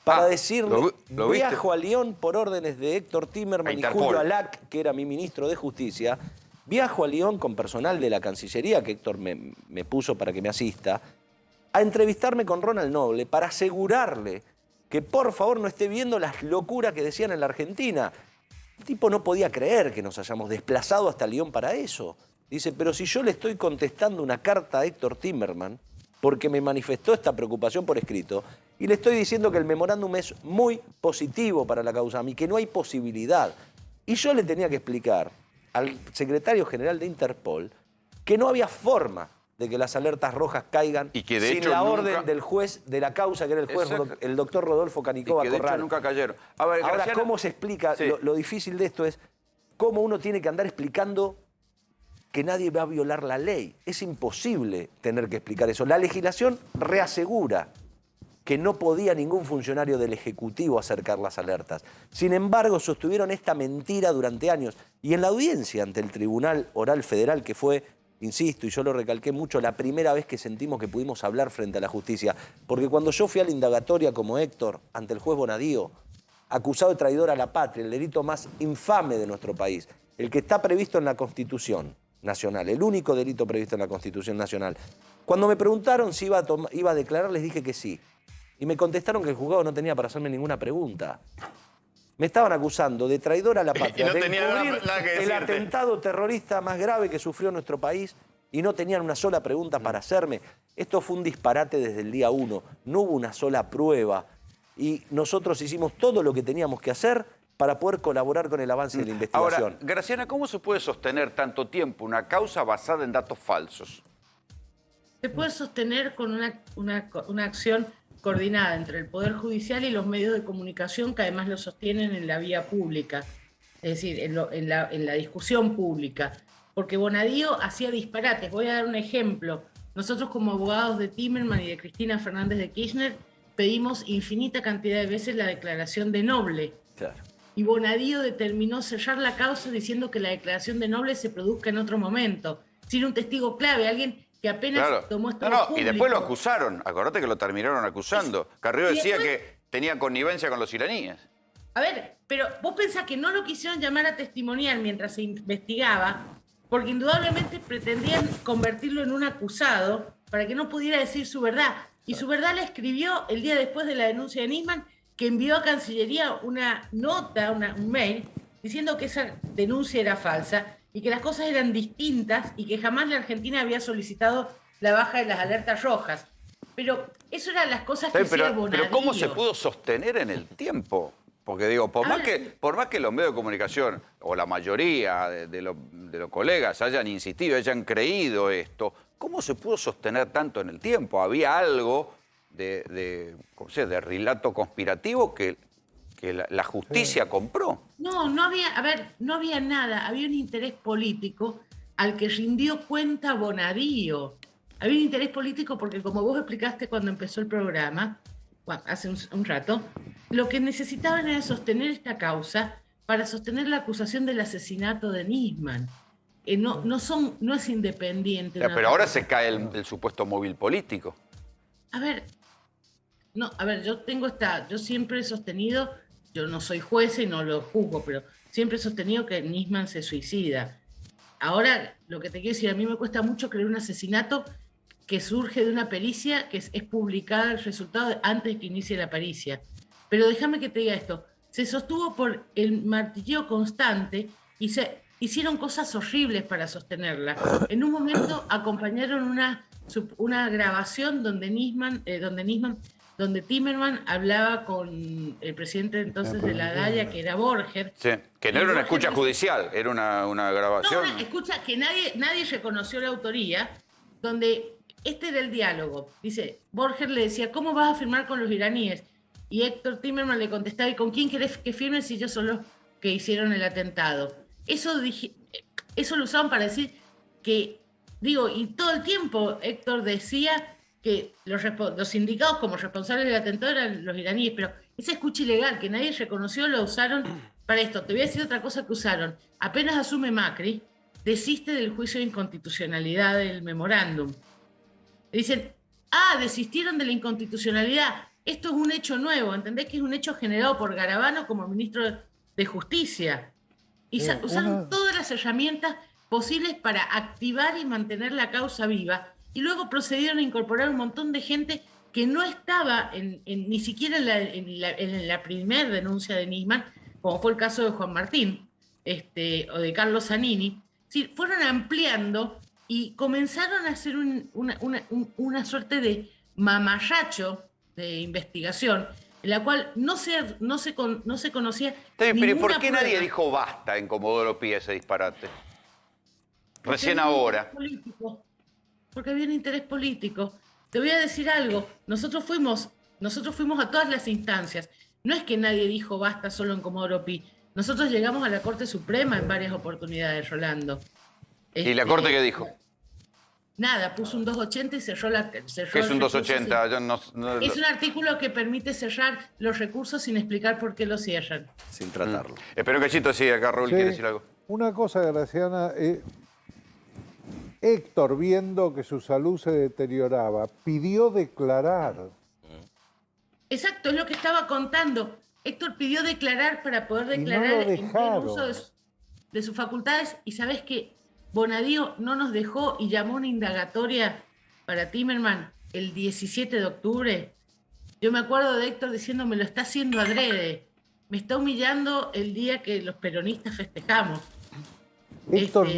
para decirle, viajo a Lyon por órdenes de Héctor Timerman y Julio Alac, que era mi ministro de Justicia, viajo a Lyon con personal de la Cancillería, que Héctor me puso para que me asista, a entrevistarme con Ronald Noble para asegurarle que por favor no esté viendo las locuras que decían en la Argentina. El tipo no podía creer que nos hayamos desplazado hasta Lyon para eso. Dice, pero si yo le estoy contestando una carta a Héctor Timerman, porque me manifestó esta preocupación por escrito, y le estoy diciendo que el memorándum es muy positivo para la causa AMI, que no hay posibilidad. Y yo le tenía que explicar al secretario general de Interpol que no había forma de que las alertas rojas caigan y que de sin hecho la nunca... orden del juez de la causa, que era el juez, el doctor Rodolfo Canicova y que de Corral. hecho nunca cayeron. A ver, ahora, Graciela... ¿cómo se explica? Sí. Lo difícil de esto es cómo uno tiene que andar explicando que nadie va a violar la ley. Es imposible tener que explicar eso. La legislación reasegura que no podía ningún funcionario del Ejecutivo acercar las alertas. Sin embargo, sostuvieron esta mentira durante años. Y en la audiencia ante el Tribunal Oral Federal, que fue, insisto, y yo lo recalqué mucho, la primera vez que sentimos que pudimos hablar frente a la justicia. Porque cuando yo fui a la indagatoria como Héctor, ante el juez Bonadío, acusado de traidor a la patria, el delito más infame de nuestro país, el que está previsto en la Constitución Nacional, el único delito previsto en la Constitución Nacional. Cuando me preguntaron si iba a declarar, les dije que sí. Y me contestaron que el juzgado no tenía para hacerme ninguna pregunta. Me estaban acusando de traidor a la patria, de encubrir el atentado terrorista más grave que sufrió nuestro país y no tenían una sola pregunta para hacerme. Esto fue un disparate desde el día 1. No hubo una sola prueba y nosotros hicimos todo lo que teníamos que hacer para poder colaborar con el avance de la investigación. Ahora, Graciana, ¿cómo se puede sostener tanto tiempo una causa basada en datos falsos? Se puede sostener con una acción coordinada entre el Poder Judicial y los medios de comunicación que además lo sostienen en la vía pública, es decir, en la discusión pública. Porque Bonadío hacía disparates. Voy a dar un ejemplo. Nosotros como abogados de Timerman y de Cristina Fernández de Kirchner pedimos infinita cantidad de veces la declaración de Noble. Claro. Y Bonadío determinó sellar la causa diciendo que la declaración de Noble se produzca en otro momento, sin un testigo clave, alguien que apenas tomó esto público. Y después lo acusaron. Acordate que lo terminaron acusando. Carrió decía que tenía connivencia con los iraníes. A ver, pero vos pensás que no lo quisieron llamar a testimoniar mientras se investigaba, porque indudablemente pretendían convertirlo en un acusado para que no pudiera decir su verdad. Y su verdad la escribió el día después de la denuncia de Nisman, que envió a Cancillería una nota, un mail, diciendo que esa denuncia era falsa y que las cosas eran distintas y que jamás la Argentina había solicitado la baja de las alertas rojas. Pero eso eran las cosas que hacía Bonadío. Pero ¿cómo se pudo sostener en el tiempo? Porque digo, por más que los medios de comunicación, o la mayoría de los colegas hayan insistido, hayan creído esto, ¿cómo se pudo sostener tanto en el tiempo? ¿Había algo de relato conspirativo que la justicia compró? No había nada. Había un interés político al que rindió cuenta Bonadío. había un interés político porque, como vos explicaste cuando empezó el programa, hace un rato, lo que necesitaban era sostener esta causa para sostener la acusación del asesinato de Nisman. No es independiente. Pero ahora se cae el supuesto móvil político. A ver, yo siempre he sostenido, yo no soy juez y no lo juzgo, pero siempre he sostenido que Nisman se suicida. Ahora, lo que te quiero decir, a mí me cuesta mucho creer un asesinato que surge de una pericia, que es publicada el resultado antes de que inicie la pericia. Pero déjame que te diga esto, se sostuvo por el martilleo constante y se hicieron cosas horribles para sostenerla. En un momento acompañaron una grabación donde Timerman hablaba con el presidente entonces de la DAIA, que era Borger. Sí, que no era una escucha judicial, era una grabación. No, una escucha que nadie reconoció la autoría, donde este era el diálogo. Dice, Borger le decía, ¿cómo vas a firmar con los iraníes? Y Héctor Timerman le contestaba, ¿y con quién querés que firmen si ellos son los que hicieron el atentado? Eso lo usaban para decir que, y todo el tiempo Héctor decía que los indicados como responsables del atentado eran los iraníes, pero esa escucha ilegal que nadie reconoció lo usaron para esto. Te voy a decir otra cosa que usaron. Apenas asume Macri, desiste del juicio de inconstitucionalidad del memorándum. Dicen, desistieron de la inconstitucionalidad. Esto es un hecho nuevo, ¿entendés? Que es un hecho generado por Garabano como ministro de Justicia. Y usaron todas las herramientas posibles para activar y mantener la causa viva. Y luego procedieron a incorporar un montón de gente que no estaba ni siquiera en la primera denuncia de Nisman, como fue el caso de Juan Martín o de Carlos Zanini. Sí, fueron ampliando y comenzaron a hacer una suerte de mamarracho de investigación, en la cual no se conocía. Pero ¿y por qué prueba. nadie dijo basta en Comodoro Pi ese disparate? Recién ahora. Porque había un interés político. Te voy a decir algo, nosotros fuimos a todas las instancias. No es que nadie dijo basta solo en Comodoro Pi. Nosotros llegamos a la Corte Suprema en varias oportunidades, Rolando. ¿Y la Corte qué dijo? Nada, puso un 280 y cerró ¿Qué es un 280? Es un artículo que permite cerrar los recursos sin explicar por qué lo cierran. Sin tratarlo. Espero que Chito sí, acá Raúl quiere decir algo. Una cosa, Graciana, Héctor, viendo que su salud se deterioraba, pidió declarar. Exacto, es lo que estaba contando. Héctor pidió declarar para poder declarar en pleno uso de sus facultades. Y sabés que Bonadío no nos dejó y llamó una indagatoria para Timerman el 17 de octubre. Yo me acuerdo de Héctor diciendo, me lo está haciendo adrede. Me está humillando el día que los peronistas festejamos. Héctor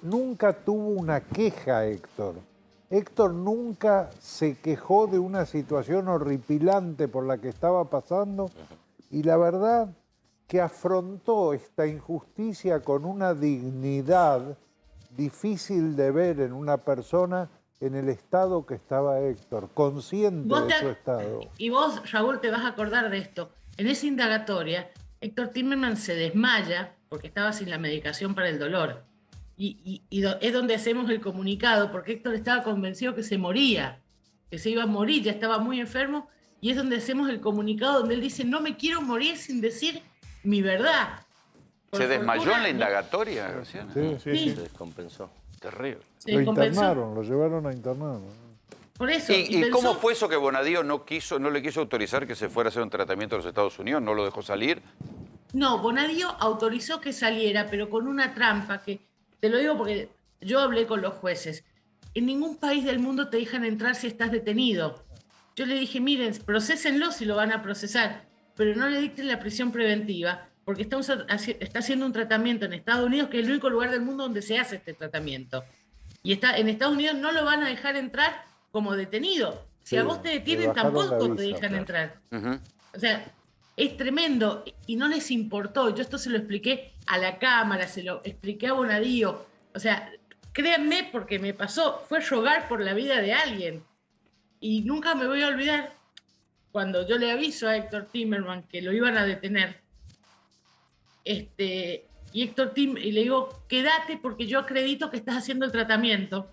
nunca tuvo una queja, Héctor. Héctor nunca se quejó de una situación horripilante por la que estaba pasando y la verdad que afrontó esta injusticia con una dignidad difícil de ver en una persona en el estado que estaba Héctor, consciente de su estado. Y vos, Raúl, te vas a acordar de esto. En esa indagatoria, Héctor Timerman se desmaya porque estaba sin la medicación para el dolor. Y es donde hacemos el comunicado, porque Héctor estaba convencido que se moría, que se iba a morir, ya estaba muy enfermo, y es donde hacemos el comunicado donde él dice, no me quiero morir sin decir mi verdad. ¿Se desmayó en la indagatoria, Graciana? Sí. Se descompensó. Terrible. Lo internaron, lo llevaron a internar. Por eso, ¿Y cómo fue eso que Bonadío no le quiso autorizar que se fuera a hacer un tratamiento en los Estados Unidos? ¿No lo dejó salir? No, Bonadío autorizó que saliera, pero con una trampa que, te lo digo porque yo hablé con los jueces. En ningún país del mundo te dejan entrar si estás detenido. Yo le dije, miren, procesenlo si lo van a procesar, pero no le dicten la prisión preventiva, porque está haciendo un tratamiento en Estados Unidos, que es el único lugar del mundo donde se hace este tratamiento. Y en Estados Unidos no lo van a dejar entrar como detenido. Si a vos te detienen, tampoco te dejan entrar. O sea, es tremendo y no les importó. Yo esto se lo expliqué a la Cámara, se lo expliqué a Bonadío. O sea, créanme, porque me pasó, fue rogar por la vida de alguien. Y nunca me voy a olvidar cuando yo le aviso a Héctor Timerman que lo iban a detener. Y le digo, quédate porque yo acredito que estás haciendo el tratamiento.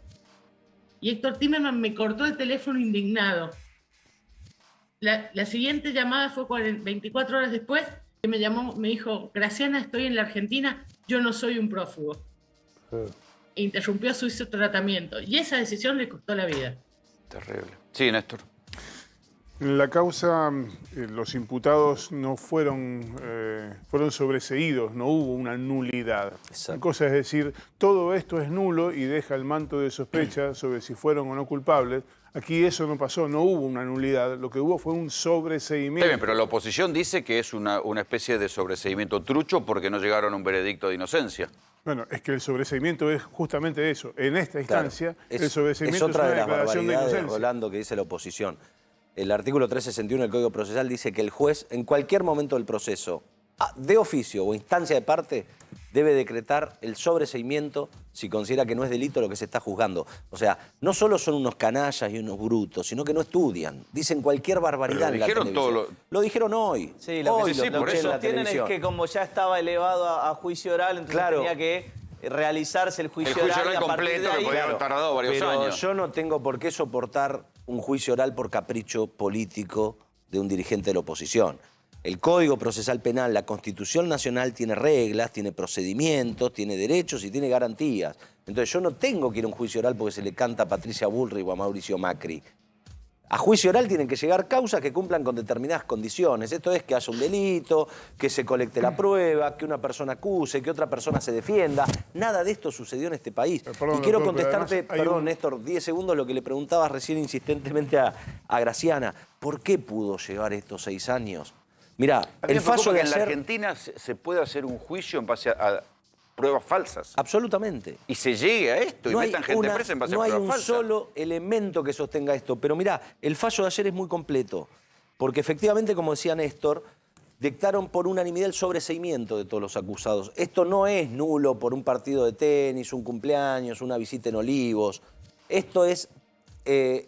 y Héctor Timerman me cortó el teléfono indignado. La siguiente llamada fue 24 horas después, que me llamó, me dijo, Graciana, estoy en la Argentina, yo no soy un prófugo. E interrumpió su tratamiento. Y esa decisión le costó la vida. Terrible. Sí, Néstor. En la causa, los imputados no fueron sobreseídos, no hubo una nulidad. Una cosa es decir, todo esto es nulo y deja el manto de sospecha sobre si fueron o no culpables. Aquí eso no pasó, no hubo una nulidad, lo que hubo fue un sobreseimiento. Está bien, pero la oposición dice que es una especie de sobreseimiento trucho porque no llegaron a un veredicto de inocencia. Bueno, es que el sobreseimiento es justamente eso. En esta instancia, el sobreseimiento es otra una de las declaración de barbaridades, inocencia. Rolando, que dice la oposición. El artículo 361 del Código Procesal dice que el juez, en cualquier momento del proceso, de oficio o instancia de parte, debe decretar el sobreseimiento si considera que no es delito lo que se está juzgando. O sea, no solo son unos canallas y unos brutos, sino que no estudian. Dicen cualquier barbaridad en la televisión. Lo dijeron hoy. Sí, lo hoy que lo que sostienen es que como ya estaba elevado a juicio oral, entonces tenía que realizarse el juicio oral completo, que podía haber tardado varios años. Yo no tengo por qué soportar un juicio oral por capricho político de un dirigente de la oposición. El Código Procesal Penal, la Constitución Nacional tiene reglas, tiene procedimientos, tiene derechos y tiene garantías. Entonces yo no tengo que ir a un juicio oral porque se le canta a Patricia Bullrich o a Mauricio Macri. A juicio oral tienen que llegar causas que cumplan con determinadas condiciones. Esto es que haya un delito, que se colecte la prueba, que una persona acuse, que otra persona se defienda. Nada de esto sucedió en este país. Perdón, y quiero doctor, contestarte, perdón, Néstor, 10 segundos lo que le preguntabas recién insistentemente a Graciana. ¿Por qué pudo llevar estos 6 años? Mirá, el fallo de en ayer... la Argentina se puede hacer un juicio en base a pruebas falsas. Absolutamente. Y se llegue a esto y metan gente presa en base a pruebas falsas. No hay un solo elemento que sostenga esto. Pero mirá, el fallo de ayer es muy completo. Porque efectivamente, como decía Néstor, dictaron por unanimidad el sobreseimiento de todos los acusados. Esto no es nulo por un partido de tenis, un cumpleaños, una visita en Olivos. Esto es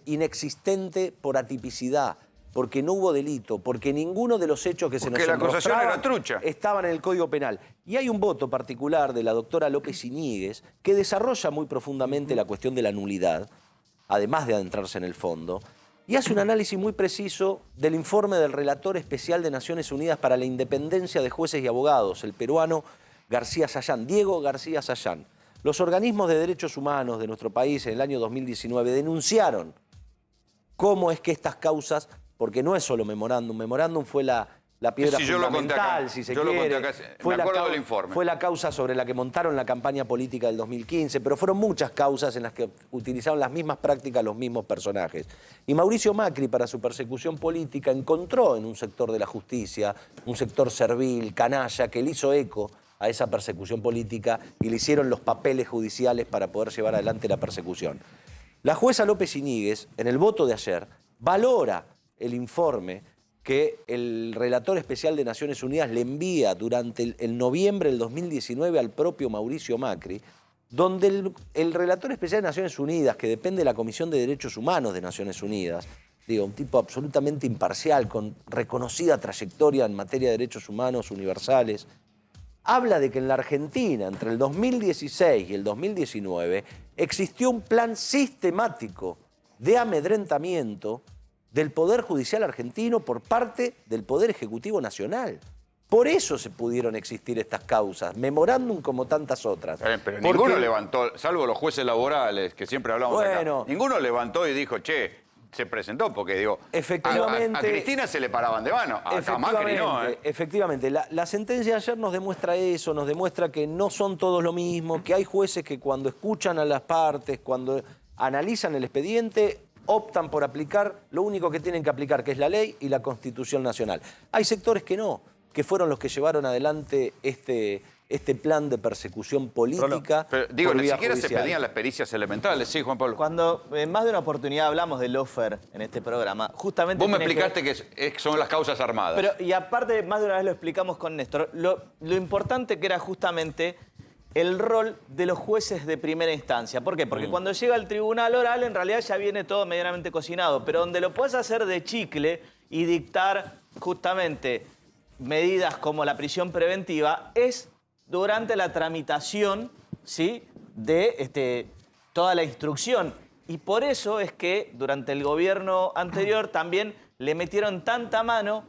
inexistente por atipicidad. Porque no hubo delito, porque ninguno de los hechos que se nos la acusación era trucha. Estaban en el Código Penal. Y hay un voto particular de la doctora López Iñiguez que desarrolla muy profundamente la cuestión de la nulidad, además de adentrarse en el fondo, y hace un análisis muy preciso del informe del relator especial de Naciones Unidas para la independencia de jueces y abogados, el peruano García Sayán, Diego García Sayán. Los organismos de derechos humanos de nuestro país en el año 2019 denunciaron cómo es que estas causas... Porque no es solo memorándum fue la piedra fundamental, si se quiere. Fue la causa sobre la que montaron la campaña política del 2015, pero fueron muchas causas en las que utilizaron las mismas prácticas los mismos personajes. Y Mauricio Macri, para su persecución política, encontró en un sector de la justicia, un sector servil, canalla, que le hizo eco a esa persecución política y le hicieron los papeles judiciales para poder llevar adelante la persecución. La jueza López Iñiguez, en el voto de ayer, valora el informe que el relator especial de Naciones Unidas le envía durante el noviembre del 2019 al propio Mauricio Macri, donde el relator especial de Naciones Unidas, que depende de la Comisión de Derechos Humanos de Naciones Unidas, digo, un tipo absolutamente imparcial, con reconocida trayectoria en materia de derechos humanos universales, habla de que en la Argentina, entre el 2016 y el 2019, existió un plan sistemático de amedrentamiento del Poder Judicial argentino por parte del Poder Ejecutivo Nacional. Por eso se pudieron existir estas causas, memorándum como tantas otras. Pero ninguno levantó, salvo los jueces laborales, que siempre hablamos acá, ninguno levantó y dijo, che, se presentó, porque digo, efectivamente, a Cristina se le paraban de mano, a Macri no. Efectivamente, la sentencia de ayer nos demuestra eso, nos demuestra que no son todos lo mismo, que hay jueces que cuando escuchan a las partes, cuando analizan el expediente, optan por aplicar lo único que tienen que aplicar, que es la ley y la Constitución Nacional. Hay sectores que no, que fueron los que llevaron adelante este plan de persecución política. Pero, digo, ni siquiera judicial. Se pedían las pericias elementales, ¿sí, Juan Pablo? Cuando en más de una oportunidad hablamos del lawfare en este programa, justamente... Vos me explicaste que son las causas armadas. Pero, y aparte, más de una vez lo explicamos con Néstor, lo importante que era justamente el rol de los jueces de primera instancia. ¿Por qué? Porque cuando llega al tribunal oral, en realidad ya viene todo medianamente cocinado, pero donde lo puedes hacer de chicle y dictar justamente medidas como la prisión preventiva es durante la tramitación, ¿sí?, de toda la instrucción. Y por eso es que durante el gobierno anterior también le metieron tanta mano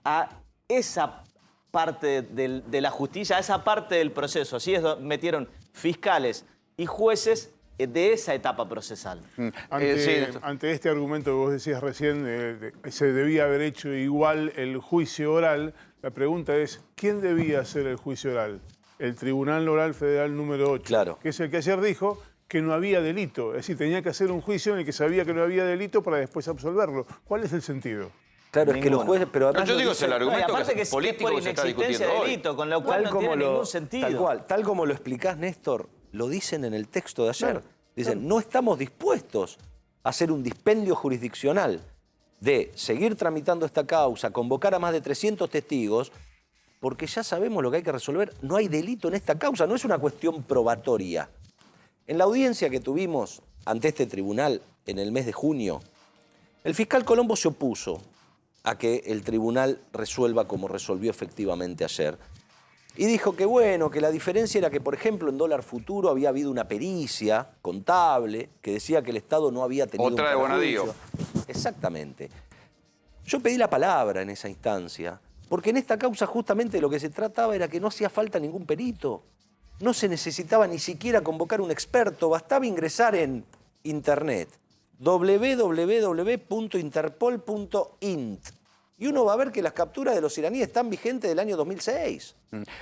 a esa parte de la justicia, a esa parte del proceso. Así es, metieron fiscales y jueces de esa etapa procesal. Ante este argumento que vos decías recién, se debía haber hecho igual el juicio oral. La pregunta es, ¿quién debía hacer el juicio oral? El Tribunal Oral Federal número 8, claro, que es el que ayer dijo que no había delito. Es decir, tenía que hacer un juicio en el que sabía que no había delito para después absolverlo. ¿Cuál es el sentido? Claro, es que los jueces, pero además yo digo, es el argumento que es político por que se está inexistencia de discutiendo delito, hoy. con lo cual no tiene ningún sentido. Tal como lo explicás, Néstor, lo dicen en el texto de ayer. Dicen, no estamos dispuestos a hacer un dispendio jurisdiccional de seguir tramitando esta causa, convocar a más de 300 testigos, porque ya sabemos lo que hay que resolver. No hay delito en esta causa, no es una cuestión probatoria. En la audiencia que tuvimos ante este tribunal en el mes de junio, el fiscal Colombo se opuso a que el tribunal resuelva como resolvió efectivamente ayer. Y dijo que bueno, que la diferencia era que, por ejemplo, en dólar futuro había habido una pericia contable que decía que el Estado no había tenido otra de Bonadío. Exactamente. Yo pedí la palabra en esa instancia, porque en esta causa justamente lo que se trataba era que no hacía falta ningún perito. No se necesitaba ni siquiera convocar un experto, bastaba ingresar en internet www.interpol.int y uno va a ver que las capturas de los iraníes están vigentes del año 2006.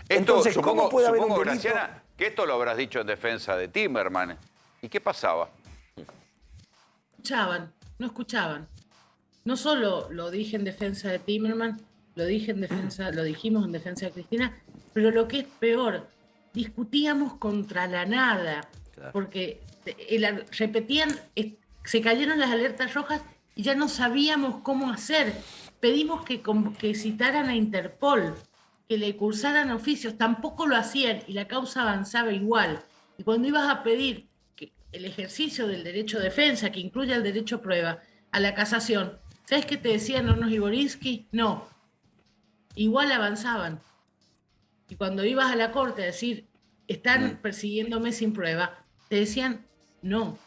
Entonces, ¿cómo puede haber un delito? Graciana, que esto lo habrás dicho en defensa de Timerman. ¿Y qué pasaba? No escuchaban. No solo lo dije en defensa de Timerman, lo dijimos en defensa de Cristina, pero lo que es peor, discutíamos contra la nada, claro, porque repetían, se cayeron las alertas rojas y ya no sabíamos cómo hacer. Pedimos que citaran a Interpol, que le cursaran oficios, tampoco lo hacían y la causa avanzaba igual. Y cuando ibas a pedir que el ejercicio del derecho de defensa, que incluya el derecho a prueba, a la casación, ¿sabes qué te decían Hornos y Borinsky? No, igual avanzaban. Y cuando ibas a la corte a decir, están persiguiéndome sin prueba, te decían no.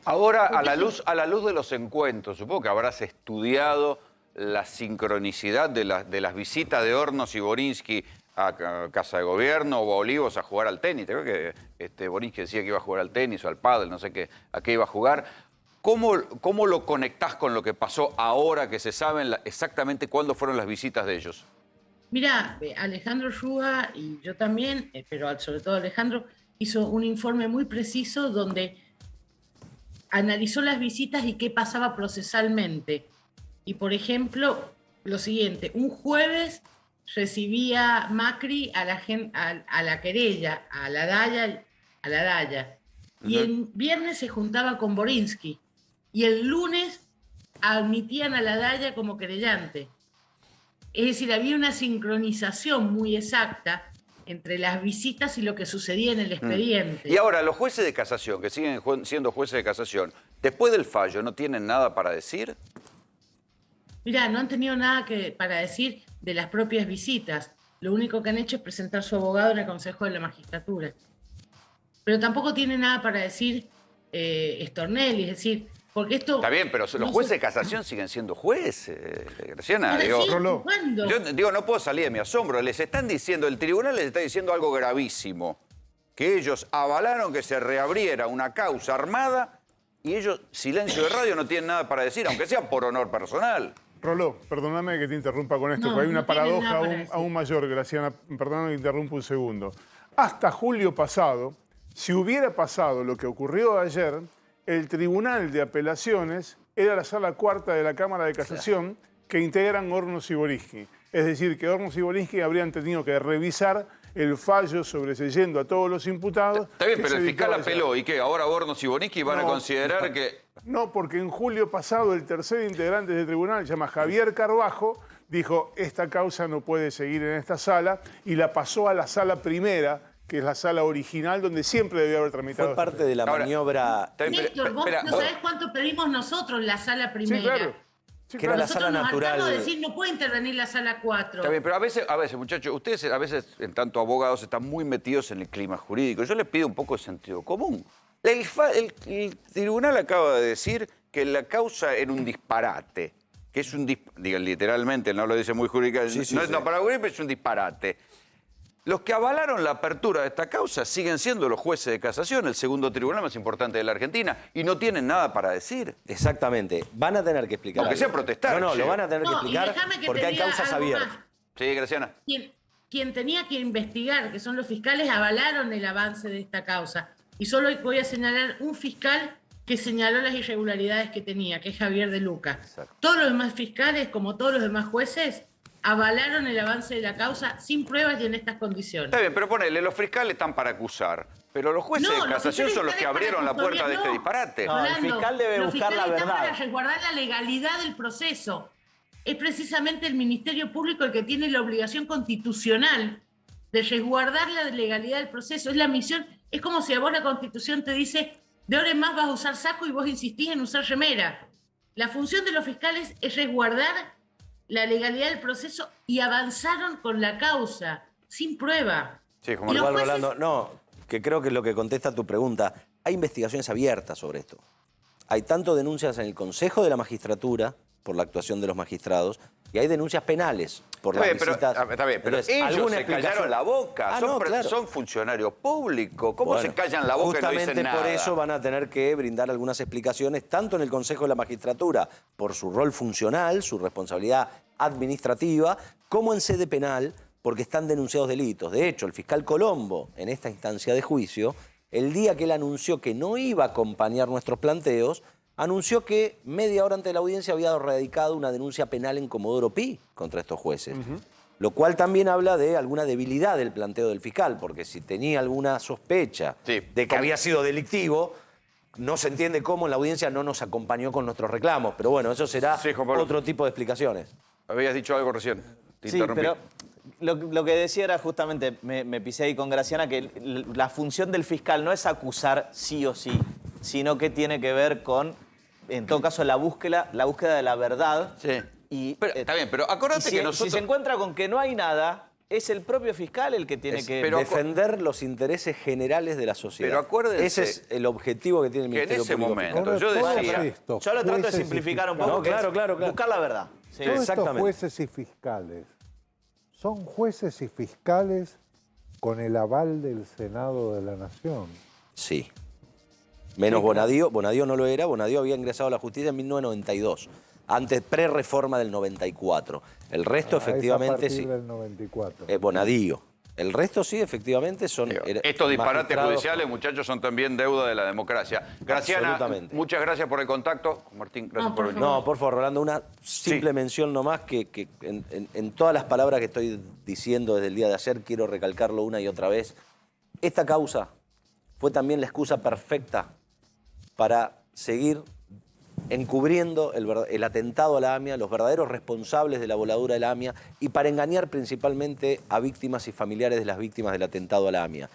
Ahora, a la luz de los encuentros, supongo que habrás estudiado la sincronicidad de las visitas de Hornos y Borinsky a Casa de Gobierno o a Olivos a jugar al tenis. Creo que Borinsky decía que iba a jugar al tenis o al pádel, no sé a qué iba a jugar. ¿Cómo lo conectás con lo que pasó ahora que se saben exactamente cuándo fueron las visitas de ellos? Mira, Alejandro Rúa y yo también, pero sobre todo Alejandro, hizo un informe muy preciso donde analizó las visitas y qué pasaba procesalmente. Y, por ejemplo, lo siguiente, un jueves recibía Macri a la querella, a la Daya. Y el viernes se juntaba con Borinsky. Y el lunes admitían a la Daya como querellante. Es decir, había una sincronización muy exacta entre las visitas y lo que sucedía en el expediente. Y ahora, los jueces de casación, que siguen siendo jueces de casación, después del fallo, ¿no tienen nada para decir? Mirá, no han tenido nada para decir de las propias visitas. Lo único que han hecho es presentar su abogado en el Consejo de la Magistratura. Pero tampoco tiene nada para decir Stornelli, es decir, porque esto... Está bien, pero los jueces de casación siguen siendo jueces, Graciana. Digo, yo digo, no puedo salir de mi asombro. Les están diciendo, el tribunal les está diciendo algo gravísimo, que ellos avalaron que se reabriera una causa armada y ellos, silencio de radio, no tienen nada para decir, aunque sea por honor personal. Roló, perdóname que te interrumpa con esto, porque hay una paradoja aún mayor, Graciana. Perdóname que interrumpa un segundo. Hasta julio pasado, si hubiera pasado lo que ocurrió ayer, el Tribunal de Apelaciones era la sala cuarta de la Cámara de Casación que integran Hornos y Borinsky. Es decir, que Hornos y Borinsky habrían tenido que revisar el fallo sobreseyendo a todos los imputados. Está bien, pero el fiscal apeló. ¿Y qué? ¿Ahora Hornos y Borinsky van a considerar que...? No, porque en julio pasado el tercer integrante del tribunal, se llama Javier Carbajo, dijo, esta causa no puede seguir en esta sala, y la pasó a la sala primera, que es la sala original, donde siempre debió haber tramitado. Fue parte de la maniobra... Néstor, vos no sabés cuánto pedimos nosotros la sala primera. Sí, claro. Sí, que era la sala natural. Nosotros nos decir, no puede intervenir la sala 4. Está bien, pero a veces, muchachos, ustedes a veces, en tanto abogados, están muy metidos en el clima jurídico. Yo les pido un poco de sentido común. El tribunal acaba de decir que la causa era un disparate, que es un digo, literalmente, no lo dice muy jurídica, no para pero es un disparate. Los que avalaron la apertura de esta causa siguen siendo los jueces de casación, el segundo tribunal más importante de la Argentina, y no tienen nada para decir. Exactamente. Van a tener que explicar. Aunque sea protestar. No, lo van a tener que explicar porque hay causas abiertas. Sí, Graciana. Quien tenía que investigar, que son los fiscales, avalaron el avance de esta causa. Y solo voy a señalar un fiscal que señaló las irregularidades que tenía, que es Javier de Luca. Exacto. Todos los demás fiscales, como todos los demás jueces, avalaron el avance de la causa sin pruebas y en estas condiciones. Está bien, pero ponele, los fiscales están para acusar, pero los jueces de casación son los que abrieron la puerta de este disparate. No, el fiscal debe buscar la verdad. Para resguardar la legalidad del proceso. Es precisamente el Ministerio Público el que tiene la obligación constitucional de resguardar la legalidad del proceso. Es la misión, es como si a vos la Constitución te dice, de ahora en más vas a usar saco y vos insistís en usar remera. La función de los fiscales es resguardar la legalidad del proceso y avanzaron con la causa, sin prueba. Sí, como igual, jueces... Rolando, no, que creo que es lo que contesta tu pregunta. Hay investigaciones abiertas sobre esto. Hay tanto denuncias en el Consejo de la Magistratura por la actuación de los magistrados y hay denuncias penales por las visitas. Está bien, pero entonces, ellos se callaron la boca, son funcionarios públicos. ¿Cómo se callan la boca y no dicen nada? Justamente por eso van a tener que brindar algunas explicaciones, tanto en el Consejo de la Magistratura, por su rol funcional, su responsabilidad administrativa, como en sede penal, porque están denunciados delitos. De hecho, el fiscal Colombo, en esta instancia de juicio, el día que él anunció que no iba a acompañar nuestros planteos, anunció que media hora antes de la audiencia había radicado una denuncia penal en Comodoro Pi contra estos jueces. Lo cual también habla de alguna debilidad del planteo del fiscal, porque si tenía alguna sospecha de que había sido delictivo, no se entiende cómo en la audiencia no nos acompañó con nuestros reclamos. Pero bueno, eso será otro tipo de explicaciones. Habías dicho algo recién. Sí, pero lo que decía era justamente, me pisé ahí con Graciana, que la función del fiscal no es acusar sí o sí, sino que tiene que ver con, en todo caso, la búsqueda de la verdad. Sí. Está bien, pero acordate que nosotros... Si se encuentra con que no hay nada, es el propio fiscal el que tiene que... defender los intereses generales de la sociedad. Pero acuérdense... Ese es el objetivo que tiene el Ministerio Público. En ese momento, yo decía... Yo lo trato de simplificar un poco. No, claro. Buscar la verdad. Sí, todos estos jueces y fiscales son jueces y fiscales con el aval del Senado de la Nación. Sí. Menos Bonadío. Bonadío no lo era. Bonadío había ingresado a la justicia en 1992. Antes, pre-reforma del 94. El resto, efectivamente, sí. Del 94. Bonadío. El resto, sí, efectivamente, son... Estos disparates judiciales, muchachos, son también deuda de la democracia. Graciana, muchas gracias por el contacto. Martín, gracias por venir. No, por favor, Rolando, una simple mención nomás que en todas las palabras que estoy diciendo desde el día de ayer, quiero recalcarlo una y otra vez. Esta causa fue también la excusa perfecta para seguir encubriendo el atentado a la AMIA, los verdaderos responsables de la voladura de la AMIA y para engañar principalmente a víctimas y familiares de las víctimas del atentado a la AMIA.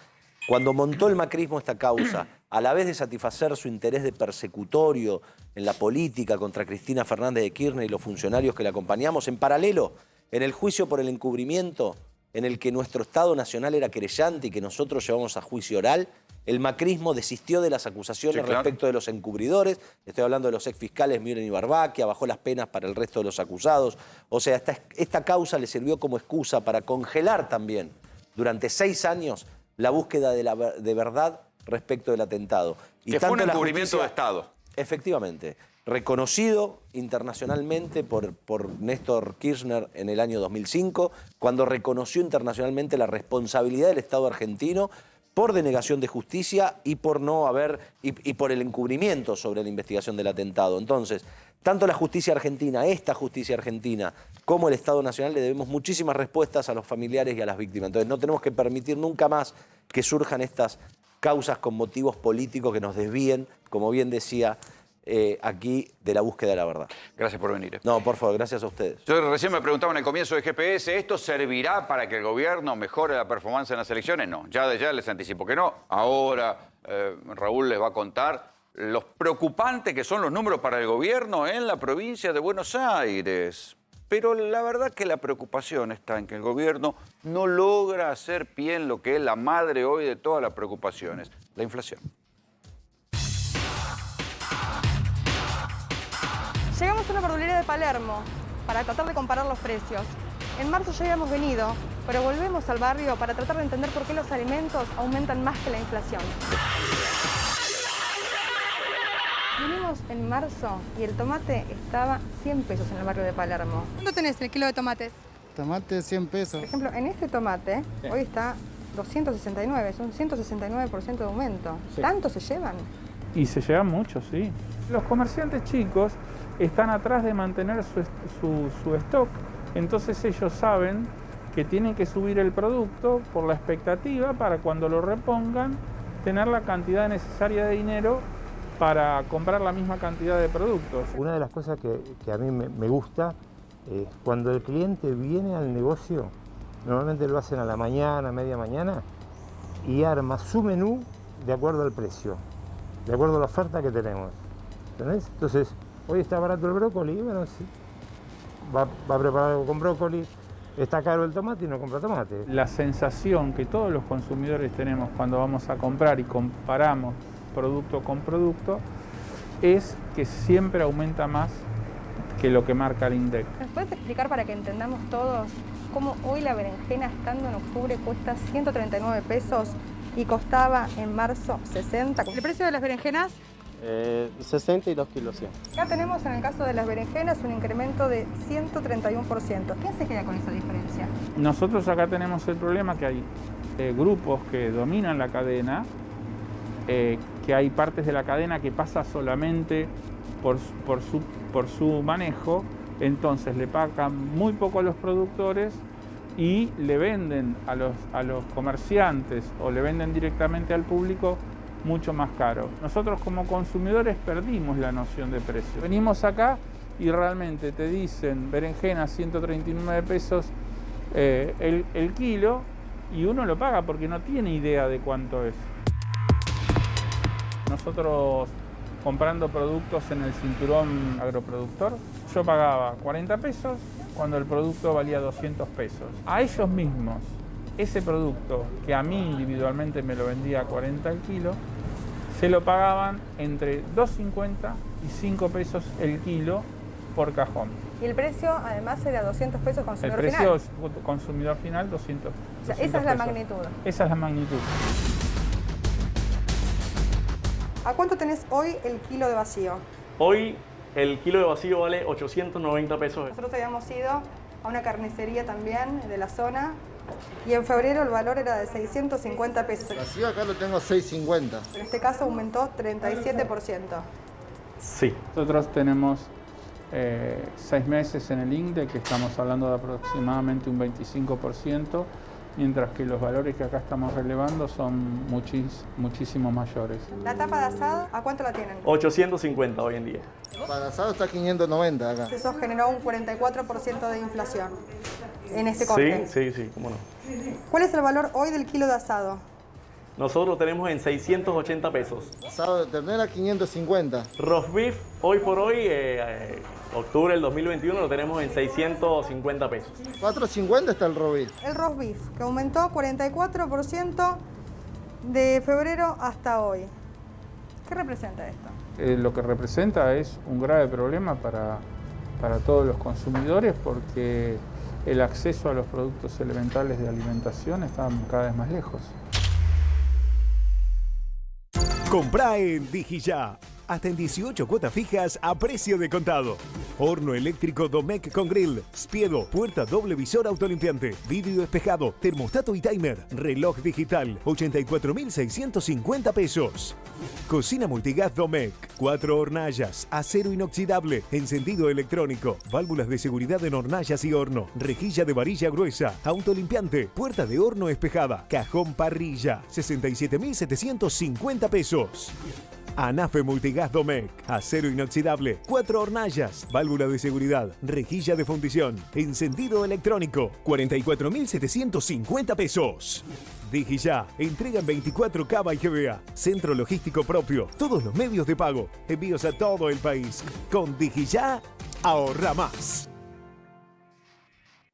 Cuando montó el macrismo esta causa, a la vez de satisfacer su interés de persecutorio en la política contra Cristina Fernández de Kirchner y los funcionarios que la acompañamos, en paralelo, en el juicio por el encubrimiento en el que nuestro Estado Nacional era querellante y que nosotros llevamos a juicio oral, el macrismo desistió de las acusaciones respecto de los encubridores. Estoy hablando de los exfiscales Miren y Barbaquia, bajó las penas para el resto de los acusados. O sea, esta causa le sirvió como excusa para congelar también durante 6 años la búsqueda de verdad respecto del atentado. Que fue un encubrimiento de Estado. Efectivamente. Reconocido internacionalmente por Néstor Kirchner en el año 2005, cuando reconoció internacionalmente la responsabilidad del Estado argentino por denegación de justicia y por no haber y por el encubrimiento sobre la investigación del atentado. Entonces, tanto la justicia argentina, esta justicia argentina, como el Estado Nacional le debemos muchísimas respuestas a los familiares y a las víctimas. Entonces, no tenemos que permitir nunca más que surjan estas causas con motivos políticos que nos desvíen, como bien decía aquí, de la búsqueda de la verdad. Gracias por venir. No, por favor, gracias a ustedes. Yo recién me preguntaba en el comienzo de GPS, ¿esto servirá para que el gobierno mejore la performance en las elecciones? No, ya les anticipo que no. Ahora Raúl les va a contar los preocupantes que son los números para el gobierno en la provincia de Buenos Aires. Pero la verdad que la preocupación está en que el gobierno no logra hacer pie en lo que es la madre hoy de todas las preocupaciones, la inflación. Vinimos a una verdulería de Palermo para tratar de comparar los precios. En marzo ya habíamos venido, pero volvemos al barrio para tratar de entender por qué los alimentos aumentan más que la inflación. Vinimos en marzo y el tomate estaba 100 pesos en el barrio de Palermo. ¿Cuánto tenés el kilo de tomates? Tomate 100 pesos. Por ejemplo, en este tomate hoy está 269, es un 169% de aumento. Sí. ¿Tanto se llevan? Y se llevan mucho, sí. Los comerciantes chicos están atrás de mantener su stock, entonces ellos saben que tienen que subir el producto por la expectativa para cuando lo repongan tener la cantidad necesaria de dinero para comprar la misma cantidad de productos. Una de las cosas que a mí me gusta es cuando el cliente viene al negocio, normalmente lo hacen a la mañana, media mañana, y arma su menú de acuerdo al precio, de acuerdo a la oferta que tenemos. ¿Entendés? Entonces, hoy está barato el brócoli, bueno, sí, va a preparar algo con brócoli. Está caro el tomate y no compra tomate. La sensación que todos los consumidores tenemos cuando vamos a comprar y comparamos producto con producto es que siempre aumenta más que lo que marca el INDEC. ¿Nos puedes explicar para que entendamos todos cómo hoy la berenjena estando en octubre cuesta 139 pesos y costaba en marzo 60? ¿El precio de las berenjenas? 60 y 2 kilos 100. Acá tenemos en el caso de las berenjenas un incremento de 131%. ¿Quién se queda con esa diferencia? Nosotros acá tenemos el problema que hay grupos que dominan la cadena, que hay partes de la cadena que pasa solamente por su manejo, entonces le pagan muy poco a los productores y le venden a los comerciantes o le venden directamente al público mucho más caro. Nosotros como consumidores perdimos la noción de precio. Venimos acá y realmente te dicen berenjena 139 pesos el kilo y uno lo paga porque no tiene idea de cuánto es. Nosotros comprando productos en el cinturón agroproductor, yo pagaba 40 pesos cuando el producto valía 200 pesos. A ellos mismos, ese producto que a mí individualmente me lo vendía a 40 el kilo, se lo pagaban entre 2,50 y 5 pesos el kilo por cajón. Y el precio además era 200 pesos consumidor final. final. El precio consumidor final 200. O sea, esa es la magnitud. Esa es la magnitud. ¿A cuánto tenés hoy el kilo de vacío? Hoy el kilo de vacío vale 890 pesos. Nosotros habíamos ido a una carnicería también de la zona y en febrero el valor era de 650 pesos. El vacío acá lo tengo a 650. En este caso aumentó 37%. Sí. Nosotros tenemos 6 meses en el INDEC, que estamos hablando de aproximadamente un 25%, mientras que los valores que acá estamos relevando son muchísimo mayores. ¿La tapa de asado a cuánto la tienen? 850 hoy en día. Para asado está 590 acá. Eso generó un 44% de inflación en este corte. Sí, cómo no. ¿Cuál es el valor hoy del kilo de asado? Nosotros tenemos en 680 pesos. Asado de ternera 550. Roast beef, hoy por hoy, octubre del 2021, lo tenemos en 650 pesos. 450 está el roast beef. El roast beef, que aumentó 44% de febrero hasta hoy. ¿Qué representa esto? Lo que representa es un grave problema para todos los consumidores, porque el acceso a los productos elementales de alimentación está cada vez más lejos. Comprá en Digiyá. Hasta en 18 cuotas fijas a precio de contado. Horno eléctrico Domecq con grill, spiedo, puerta doble visor autolimpiante, vidrio espejado, termostato y timer, reloj digital, 84.650 pesos. Cocina multigas Domecq, 4 hornallas, acero inoxidable, encendido electrónico, válvulas de seguridad en hornallas y horno, rejilla de varilla gruesa, autolimpiante, puerta de horno espejada, cajón parrilla, 67.750 pesos. Anafe Multigas Domecq, acero inoxidable, 4 hornallas, válvula de seguridad, rejilla de fundición, encendido electrónico, 44.750 pesos. Digiyá, entrega en 24 Cava y GBA, centro logístico propio, todos los medios de pago, envíos a todo el país. Con Digiyá, ahorra más.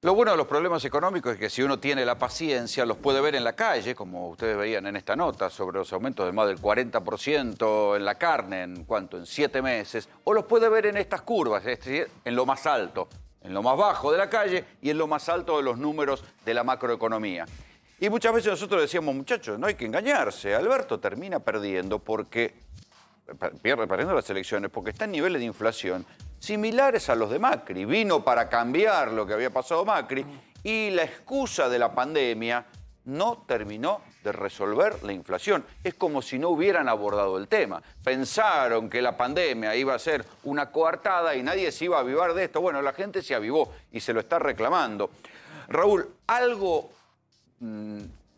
Lo bueno de los problemas económicos es que si uno tiene la paciencia, los puede ver en la calle, como ustedes veían en esta nota, sobre los aumentos de más del 40% en la carne, ¿en cuánto? En 7 meses. O los puede ver en estas curvas, es decir, en lo más alto, en lo más bajo de la calle y en lo más alto de los números de la macroeconomía. Y muchas veces nosotros decíamos, muchachos, no hay que engañarse. Alberto termina perdiendo perdiendo las elecciones porque está en niveles de inflación similares a los de Macri. Vino para cambiar lo que había pasado Macri y la excusa de la pandemia no terminó de resolver la inflación. Es como si no hubieran abordado el tema. Pensaron que la pandemia iba a ser una coartada y nadie se iba a avivar de esto. Bueno, la gente se avivó y se lo está reclamando. Raúl, ¿algo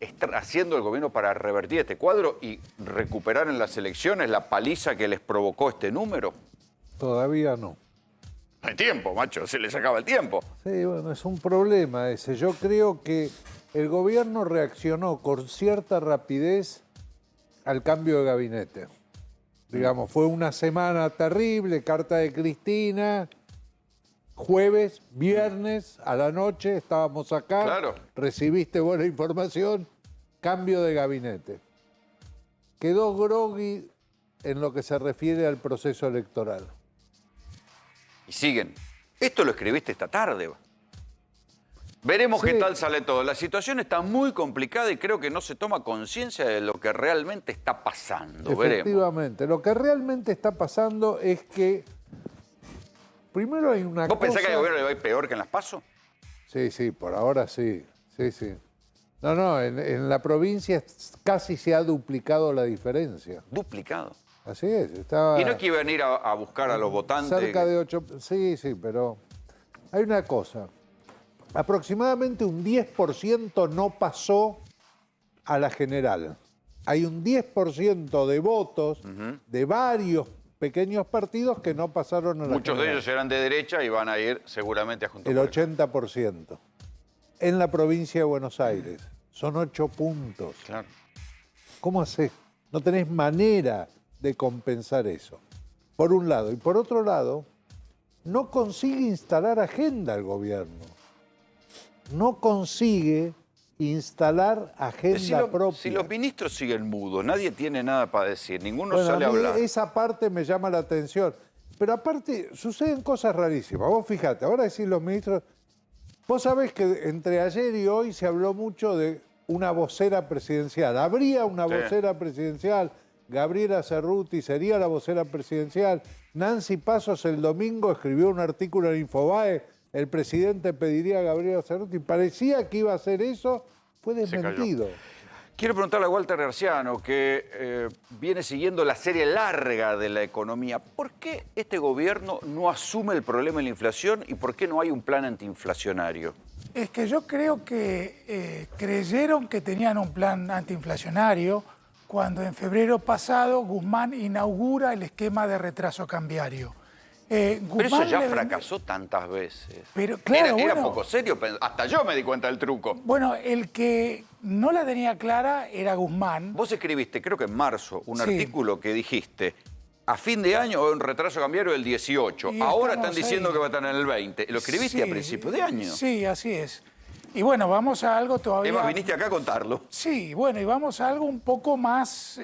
está haciendo el gobierno para revertir este cuadro y recuperar en las elecciones la paliza que les provocó este número? Todavía no. No hay tiempo, macho, se les acaba el tiempo. Sí, bueno, es un problema ese. Yo creo que el gobierno reaccionó con cierta rapidez al cambio de gabinete. Digamos, fue una semana terrible, carta de Cristina, jueves, viernes, a la noche, estábamos acá, claro. Recibiste buena información, cambio de gabinete. Quedó groggy en lo que se refiere al proceso electoral. Y siguen. Esto lo escribiste esta tarde. Veremos qué tal sale todo. La situación está muy complicada y creo que no se toma conciencia de lo que realmente está pasando. Efectivamente. Lo que realmente está pasando es que primero hay una ¿Vos pensás que al gobierno le va a ir peor que en las PASO? Sí, sí, por ahora sí. Sí, sí. No, en la provincia casi se ha duplicado la diferencia. ¿Duplicado? Así es. Estaba y no es que iban a ir a buscar a los votantes. Cerca de 8... Sí, sí, pero hay una cosa. Aproximadamente un 10% no pasó a la general. Hay un 10% de votos de varios pequeños partidos que no pasaron a la Muchos general. de ellos eran de derecha y van a ir seguramente a Juntos El por el Cambio. 80%. En la provincia de Buenos Aires. Son 8 puntos. Claro. ¿Cómo hacés? No tenés manera de compensar eso. Por un lado. Y por otro lado, no consigue instalar agenda el gobierno. No consigue instalar agenda propia. Si los ministros siguen mudos, nadie tiene nada para decir, ninguno sale a hablar. Esa parte me llama la atención. Pero aparte, suceden cosas rarísimas. Vos fíjate, ahora decís los ministros... Vos sabés que entre ayer y hoy se habló mucho de una vocera presidencial. Habría una vocera presidencial. Gabriela Cerruti sería la vocera presidencial. Nancy Pasos el domingo escribió un artículo en Infobae. El presidente pediría a Gabriela Cerruti. Parecía que iba a hacer eso. Fue desmentido. Quiero preguntarle a Walter Garciano, que viene siguiendo la serie larga de la economía. ¿Por qué este gobierno no asume el problema de la inflación y por qué no hay un plan antiinflacionario? Es que yo creo que creyeron que tenían un plan antiinflacionario cuando en febrero pasado Guzmán inaugura el esquema de retraso cambiario. Pero eso ya fracasó tantas veces. Pero claro, era poco serio, hasta yo me di cuenta del truco. Bueno, el que no la tenía clara era Guzmán. Vos escribiste, creo que en marzo, un artículo que dijiste, a fin de año un retraso cambiario del 18. Ahora están diciendo que va a estar en el 20. ¿Lo escribiste a principios de año? Sí, así es. Y bueno, vamos a algo todavía... Además, viniste acá a contarlo. Sí, bueno, y vamos a algo un poco más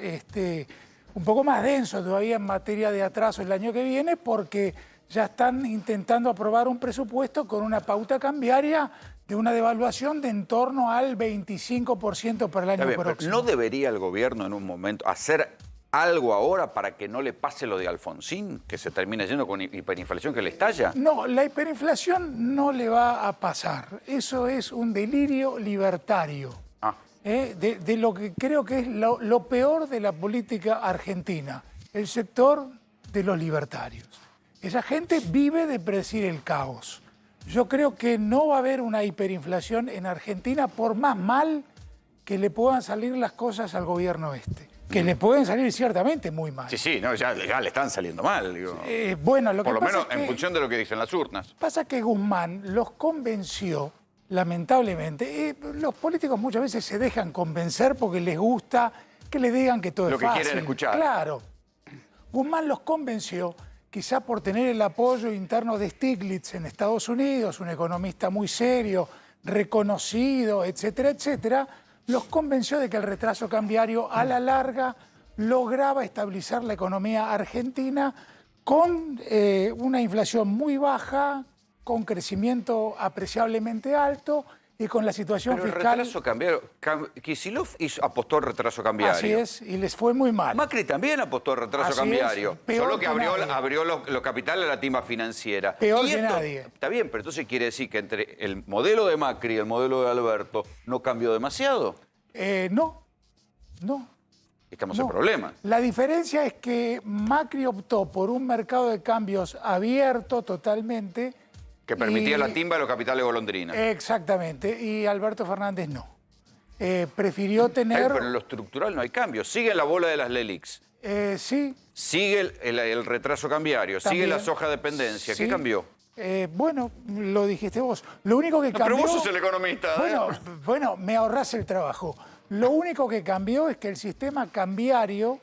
denso todavía en materia de atraso el año que viene, porque ya están intentando aprobar un presupuesto con una pauta cambiaria de una devaluación de en torno al 25% para el año próximo. ¿No debería el gobierno en un momento hacer algo ahora para que no le pase lo de Alfonsín, que se termine yendo con hiperinflación que le estalla? No, la hiperinflación no le va a pasar. Eso es un delirio libertario. De lo que creo que es lo peor de la política argentina, el sector de los libertarios. Esa gente vive de predecir el caos. Yo creo que no va a haber una hiperinflación en Argentina por más mal que le puedan salir las cosas al gobierno este. Que le pueden salir ciertamente muy mal. Sí, no, ya le están saliendo mal. Digo. Bueno, lo por que lo pasa menos es que, en función de lo que dicen las urnas. Pasa que Guzmán los convenció, lamentablemente. Los políticos muchas veces se dejan convencer porque les gusta que le digan que todo es fácil. Lo que quieren escuchar. Claro. Guzmán los convenció quizá por tener el apoyo interno de Stiglitz en Estados Unidos, un economista muy serio, reconocido, etcétera, etcétera, los convenció de que el retraso cambiario a la larga lograba estabilizar la economía argentina con una inflación muy baja, con crecimiento apreciablemente alto y con la situación Pero fiscal... el retraso cambiario, Kicillof apostó al retraso cambiario. Así es, y les fue muy mal. Macri también apostó al retraso Así cambiario, es, peor solo que que abrió los capitales a la timba financiera. Peor Y que esto, nadie. Está bien, pero entonces quiere decir que entre el modelo de Macri y el modelo de Alberto no cambió demasiado. No. Estamos en problemas. La diferencia es que Macri optó por un mercado de cambios abierto totalmente. Que permitía la timba de los capitales golondrinas. Exactamente, y Alberto Fernández no. Prefirió tener... Pero en lo estructural no hay cambio. Sigue la bola de las LELIX. Sí. Sigue el retraso cambiario. También. Sigue la soja de dependencia. Sí. ¿Qué cambió? Bueno, lo dijiste vos. Lo único que cambió... Pero vos sos el economista. Bueno, me ahorrás el trabajo. Lo único que cambió es que el sistema cambiario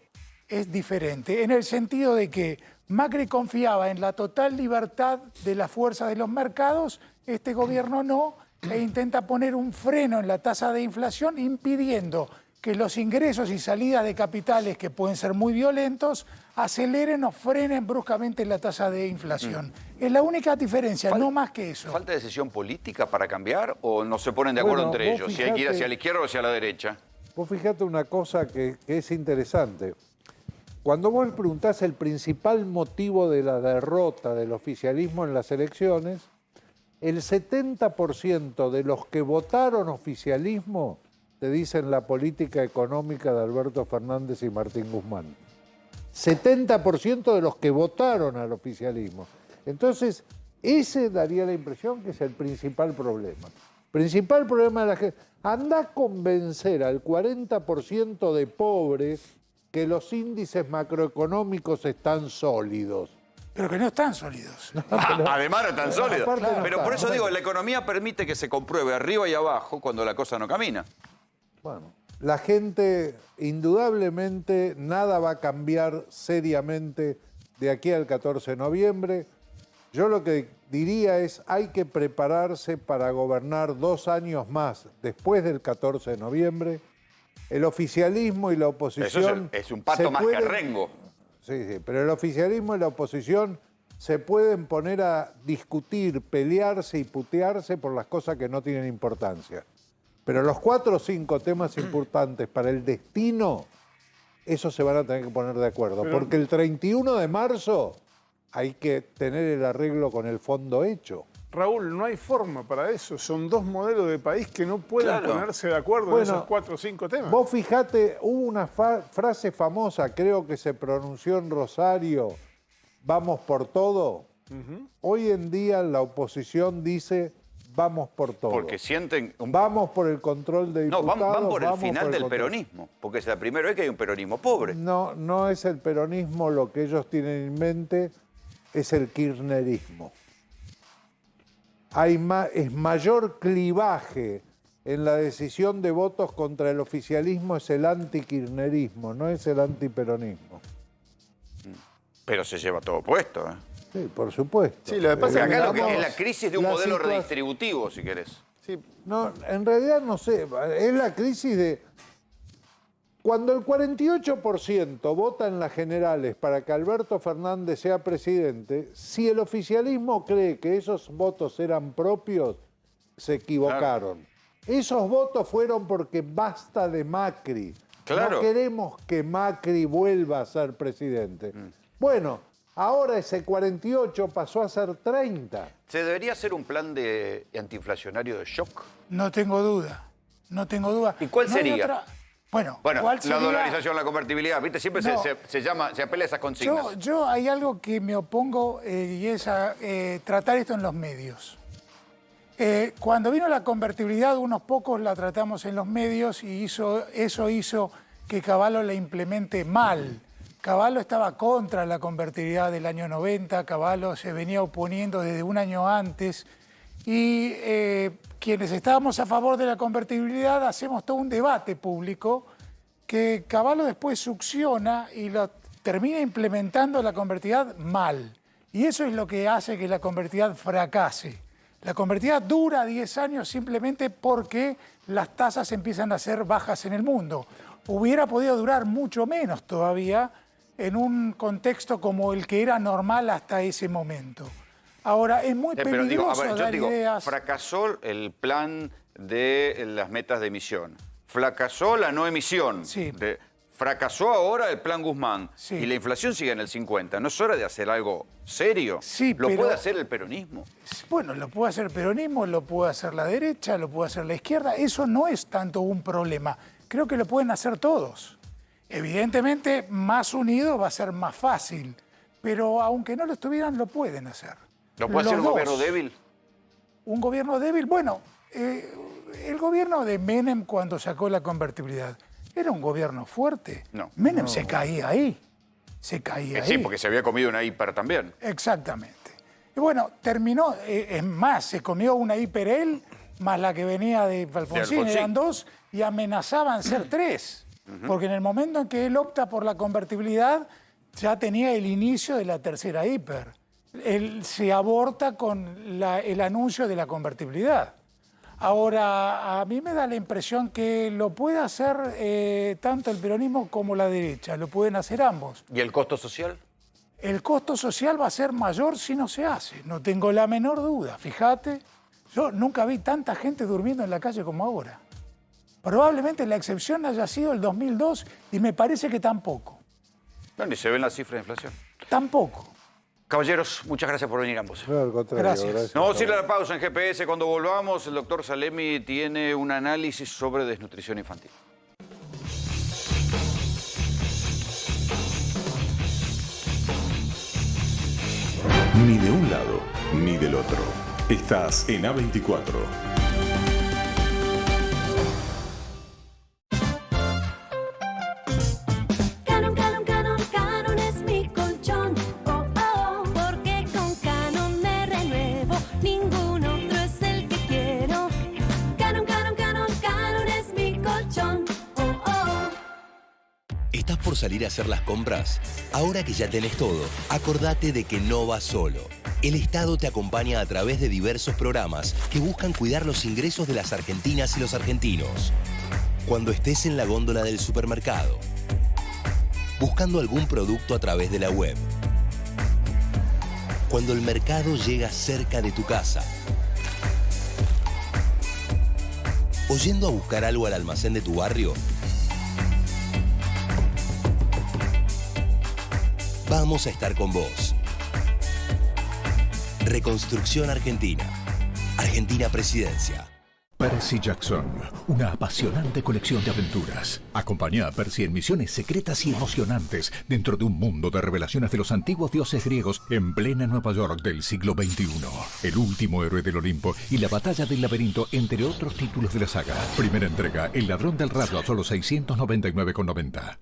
es diferente, en el sentido de que Macri confiaba en la total libertad de las fuerzas de los mercados, este gobierno no, e intenta poner un freno en la tasa de inflación, impidiendo que los ingresos y salidas de capitales, que pueden ser muy violentos, aceleren o frenen bruscamente la tasa de inflación. Es la única diferencia, no más que eso. ¿Falta decisión política para cambiar o no se ponen de acuerdo entre ellos? Si hay que ir hacia la izquierda o hacia la derecha. Vos fijate una cosa que es interesante. Cuando vos le preguntás el principal motivo de la derrota del oficialismo en las elecciones, el 70% de los que votaron oficialismo te dicen la política económica de Alberto Fernández y Martín Guzmán. 70% de los que votaron al oficialismo. Entonces, ese daría la impresión que es el principal problema. Principal problema de la gente. Anda a convencer al 40% de pobres que los índices macroeconómicos están sólidos. Pero que no están sólidos. Además no están sólidos. Claro, Pero por eso digo, la economía permite que se compruebe arriba y abajo cuando la cosa no camina. Bueno, la gente, indudablemente, nada va a cambiar seriamente de aquí al 14 de noviembre. Yo lo que diría es, hay que prepararse para gobernar 2 años más después del 14 de noviembre. El oficialismo y la oposición... Eso es un pato más que Rengo. Sí, pero el oficialismo y la oposición se pueden poner a discutir, pelearse y putearse por las cosas que no tienen importancia. Pero los 4 o 5 temas importantes para el destino, esos se van a tener que poner de acuerdo. Porque el 31 de marzo hay que tener el arreglo con el fondo hecho. Raúl, no hay forma para eso. Son 2 modelos de país que no pueden ponerse de acuerdo en esos 4 o 5 temas. Vos fijate, hubo una frase famosa, creo que se pronunció en Rosario, vamos por todo. Hoy en día la oposición dice, vamos por todo. Porque sienten... Vamos por el control de diputados. No, van por el final del peronismo, porque es la primera vez que hay un peronismo pobre. No es el peronismo lo que ellos tienen en mente, es el kirchnerismo. Es mayor clivaje en la decisión de votos contra el oficialismo, es el antikirchnerismo, no es el antiperonismo. Pero se lleva todo puesto, ¿eh? Sí, por supuesto. Sí, lo que pasa es que es la crisis de un modelo redistributivo, si querés. Sí. No, en realidad no sé, es la crisis de... Cuando el 48% vota en las generales para que Alberto Fernández sea presidente, si el oficialismo cree que esos votos eran propios, se equivocaron. Claro. Esos votos fueron porque basta de Macri. Claro. No queremos que Macri vuelva a ser presidente. Bueno, ahora ese 48 pasó a ser 30. ¿Se debería hacer un plan de antiinflacionario de shock? No tengo duda, no tengo duda. ¿Y cuál sería? Bueno, ¿cuál sería? La dolarización, la convertibilidad, ¿viste? Siempre se apela a esas consignas. Yo hay algo que me opongo y es a tratar esto en los medios. Cuando vino la convertibilidad, unos pocos la tratamos en los medios y eso hizo que Cavallo la implemente mal. Cavallo estaba contra la convertibilidad del año 90, Cavallo se venía oponiendo desde un año antes y quienes estábamos a favor de la convertibilidad hacemos todo un debate público que Cavallo después succiona y lo termina implementando la convertibilidad mal. Y eso es lo que hace que la convertibilidad fracase. La convertibilidad dura 10 años simplemente porque las tasas empiezan a ser bajas en el mundo. Hubiera podido durar mucho menos todavía en un contexto como el que era normal hasta ese momento. Ahora, es muy peligroso dar ideas. Fracasó el plan de las metas de emisión. Fracasó la no emisión. Sí. Fracasó ahora el plan Guzmán. Sí. Y la inflación sigue en el 50. ¿No es hora de hacer algo serio? Sí, ¿Lo puede hacer el peronismo? Bueno, lo puede hacer el peronismo, lo puede hacer la derecha, lo puede hacer la izquierda. Eso no es tanto un problema. Creo que lo pueden hacer todos. Evidentemente, más unidos va a ser más fácil. Pero aunque no lo estuvieran, lo pueden hacer. ¿Lo puede hacer un gobierno débil? ¿Un gobierno débil? Bueno, el gobierno de Menem cuando sacó la convertibilidad era un gobierno fuerte. No. Menem se caía ahí. Se caía ahí. Sí, porque se había comido una hiper también. Exactamente. Y bueno, terminó, es más, se comió una hiper él, más la que venía de Alfonsín, eran 2, y amenazaban ser 3. Porque en el momento en que él opta por la convertibilidad, ya tenía el inicio de la tercera hiper. Él se aborta con el anuncio de la convertibilidad. Ahora, a mí me da la impresión que lo puede hacer tanto el peronismo como la derecha, lo pueden hacer ambos. ¿Y el costo social? El costo social va a ser mayor si no se hace, no tengo la menor duda. Fíjate, yo nunca vi tanta gente durmiendo en la calle como ahora. Probablemente la excepción haya sido el 2002 y me parece que tampoco. No, ni se ven las cifras de inflación. Tampoco. Caballeros, muchas gracias por venir ambos. No, al contrario, gracias. No, vamos a ir a la pausa en GPS. Cuando volvamos, el doctor Salemi tiene un análisis sobre desnutrición infantil. Ni de un lado, ni del otro. Estás en A24. Salir a hacer las compras? Ahora que ya tenés todo, acordate de que no vas solo. El Estado te acompaña a través de diversos programas que buscan cuidar los ingresos de las argentinas y los argentinos. Cuando estés en la góndola del supermercado, buscando algún producto a través de la web, cuando el mercado llega cerca de tu casa, o yendo a buscar algo al almacén de tu barrio, vamos a estar con vos. Reconstrucción Argentina. Argentina Presidencia. Percy Jackson, una apasionante colección de aventuras. Acompaña a Percy en misiones secretas y emocionantes dentro de un mundo de revelaciones de los antiguos dioses griegos en plena Nueva York del siglo XXI. El último héroe del Olimpo y la batalla del laberinto, entre otros títulos de la saga. Primera entrega, El ladrón del rayo, a solo $699,90.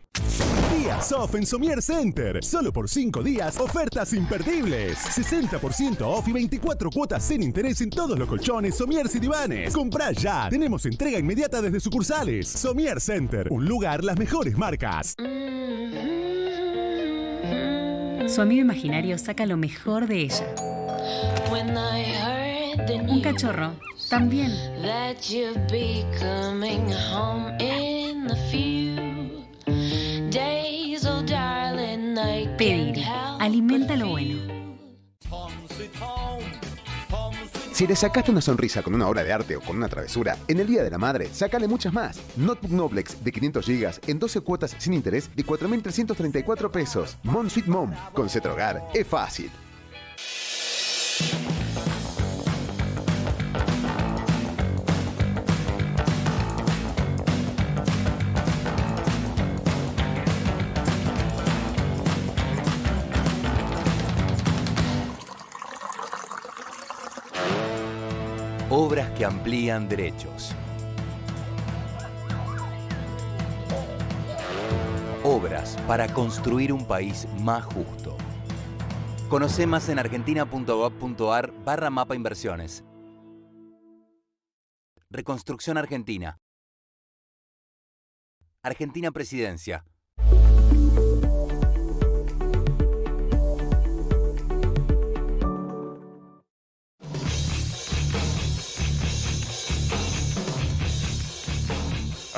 Días off en Somier Center. Solo por 5 días, ofertas imperdibles. 60% off y 24 cuotas sin interés en todos los colchones, somieres y divanes. Comprá ya. Tenemos entrega inmediata desde sucursales. Somier Center. Un lugar, las mejores marcas. Su amigo imaginario saca lo mejor de ella. Un cachorro también. Pedigree. Alimenta lo bueno. Si le sacaste una sonrisa con una obra de arte o con una travesura, en el Día de la Madre, sácale muchas más. Notebook Noblex de 500 GB en 12 cuotas sin interés de $4.334. Mom Sweet Mom, con Cetrogar, es fácil. Obras que amplían derechos. Obras para construir un país más justo. Conoce más en argentina.gov.ar/mapa inversiones. Reconstrucción Argentina. Argentina Presidencia.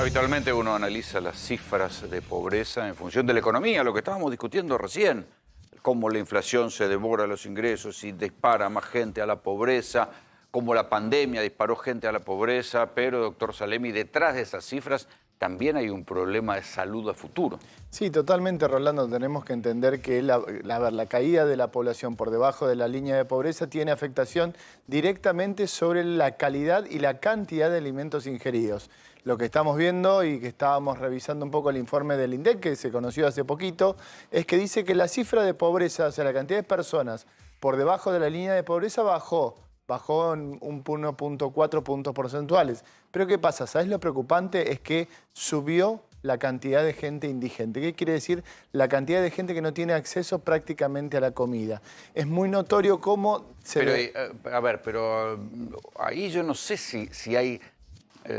Habitualmente uno analiza las cifras de pobreza en función de la economía, lo que estábamos discutiendo recién, cómo la inflación se devora los ingresos y dispara más gente a la pobreza, cómo la pandemia disparó gente a la pobreza, pero, doctor Salemi, detrás de esas cifras también hay un problema de salud a futuro. Sí, totalmente, Rolando. Tenemos que entender que la caída de la población por debajo de la línea de pobreza tiene afectación directamente sobre la calidad y la cantidad de alimentos ingeridos. Lo que estamos viendo y que estábamos revisando un poco el informe del INDEC, que se conoció hace poquito, es que dice que la cifra de pobreza, o sea, la cantidad de personas por debajo de la línea de pobreza bajó en un 1.4 puntos porcentuales. Pero ¿qué pasa? ¿Sabes lo preocupante? Es que subió la cantidad de gente indigente. ¿Qué quiere decir? La cantidad de gente que no tiene acceso prácticamente a la comida. Es muy notorio cómo se ve. A ver, pero ahí yo no sé si hay...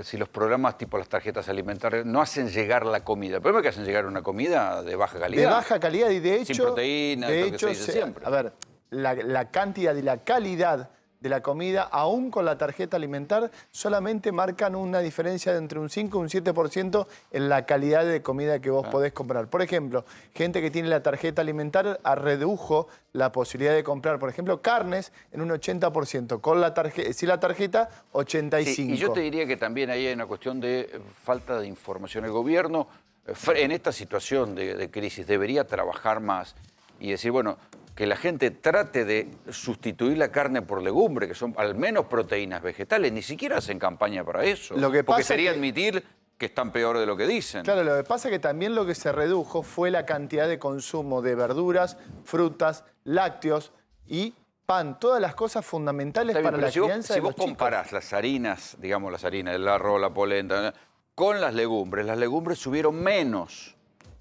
si los programas tipo las tarjetas alimentarias no hacen llegar la comida. El problema es que hacen llegar una comida de baja calidad. De baja calidad y de hecho... Sin proteína, de lo hecho, que se dice siempre. A ver, la cantidad y la calidad de la comida, aún con la tarjeta alimentar, solamente marcan una diferencia de entre un 5 y un 7% en la calidad de comida que vos podés comprar. Por ejemplo, gente que tiene la tarjeta alimentar redujo la posibilidad de comprar, por ejemplo, carnes en un 80%, con la sin la tarjeta, 85%. Sí, y yo te diría que también ahí hay una cuestión de falta de información. El gobierno, en esta situación de crisis, debería trabajar más y decir, bueno, que la gente trate de sustituir la carne por legumbre, que son al menos proteínas vegetales. Ni siquiera hacen campaña para eso. Porque sería admitir que están peor de lo que dicen. Claro, lo que pasa es que también lo que se redujo fue la cantidad de consumo de verduras, frutas, lácteos y pan. Todas las cosas fundamentales para la crianza de los chicos. Si vos comparás las harinas, digamos las harinas, el arroz, la polenta, con las legumbres subieron menos.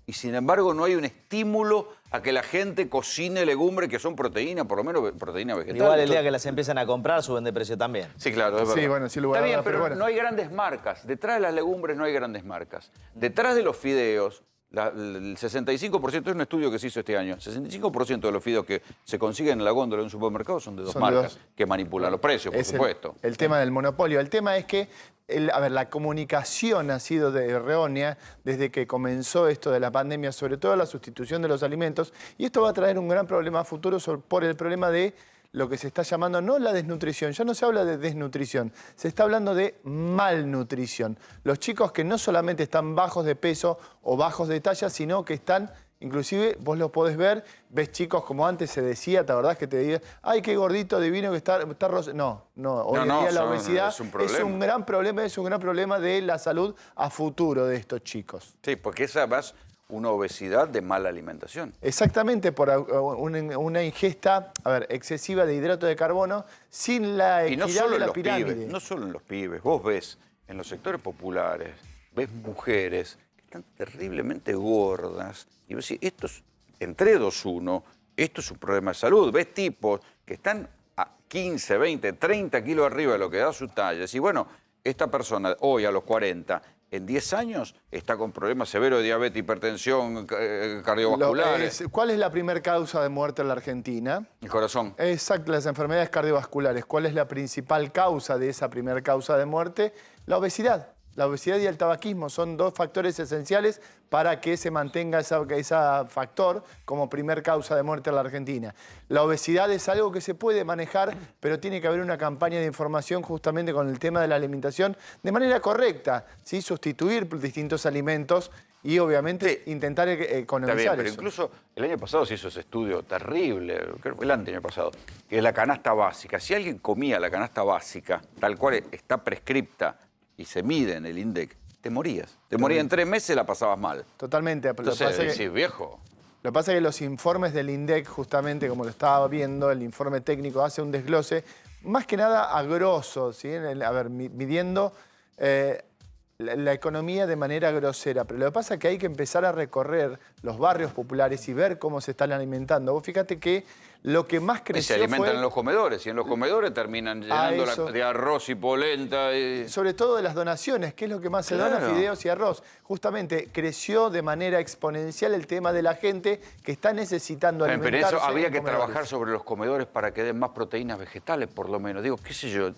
Y sin embargo no hay un estímulo a que la gente cocine legumbres que son proteína, por lo menos proteína vegetal. Igual el día que las empiezan a comprar suben de precio también. Sí, claro, es verdad. Sí, bueno, sí, lugar está bien, pero bueno. No hay grandes marcas. Detrás de las legumbres no hay grandes marcas. Detrás de los fideos, el 65%, es un estudio que se hizo este año, el 65% de los fideos que se consiguen en la góndola de un supermercado son de dos marcas que manipulan los precios, por supuesto. El tema del monopolio. El tema es que la comunicación ha sido errónea desde que comenzó esto de la pandemia, sobre todo la sustitución de los alimentos, y esto va a traer un gran problema a futuro por el problema de lo que se está llamando, no la desnutrición, ya no se habla de desnutrición, se está hablando de malnutrición. Los chicos que no solamente están bajos de peso o bajos de talla, sino que están... Inclusive vos lo podés ver, ves chicos como antes se decía, ¿te acordás que te digan, ay, qué gordito divino que está rosa? No, hoy en día la obesidad es un gran problema de la salud a futuro de estos chicos. Sí, porque esa es una obesidad de mala alimentación. Exactamente, por una ingesta, excesiva de hidrato de carbono sin la equidad de la pirámide. No solo en los pibes, vos ves en los sectores populares, ves mujeres que están terriblemente gordas. Y vos decís, esto es, entre 2-1, esto es un problema de salud. Ves tipos que están a 15, 20, 30 kilos arriba de lo que da su talla. Y bueno, esta persona hoy a los 40, en 10 años, está con problemas severos de diabetes, hipertensión, cardiovasculares. ¿Cuál es la primera causa de muerte en la Argentina? El corazón. Exacto, las enfermedades cardiovasculares. ¿Cuál es la principal causa de esa primera causa de muerte? La obesidad. La obesidad y el tabaquismo son dos factores esenciales para que se mantenga ese factor como primer causa de muerte en la Argentina. La obesidad es algo que se puede manejar, pero tiene que haber una campaña de información justamente con el tema de la alimentación de manera correcta, ¿sí? Sustituir distintos alimentos y obviamente intentar economizar Está bien, pero eso. incluso el año pasado se hizo ese estudio terrible, creo que el año pasado, que es la canasta básica. Si alguien comía la canasta básica, tal cual está prescripta, y se mide en el INDEC, te morías. Te morías en 3 meses, la pasabas mal. Totalmente. Entonces, sí, viejo. Lo que pasa es que los informes del INDEC, justamente como lo estaba viendo, el informe técnico hace un desglose, más que nada a grosso, ¿sí? Midiendo la economía de manera grosera. Pero lo que pasa es que hay que empezar a recorrer los barrios populares y ver cómo se están alimentando. Vos fíjate que Lo que más Y creció se alimentan fue... en los comedores, y en los comedores terminan llenando de arroz y polenta. Sobre todo de las donaciones, que es lo que más se dona, fideos y arroz. Justamente creció de manera exponencial el tema de la gente que está necesitando alimentarse. Pero eso había en que comedores. trabajar sobre los comedores para que den más proteínas vegetales, por lo menos. Digo, qué sé yo,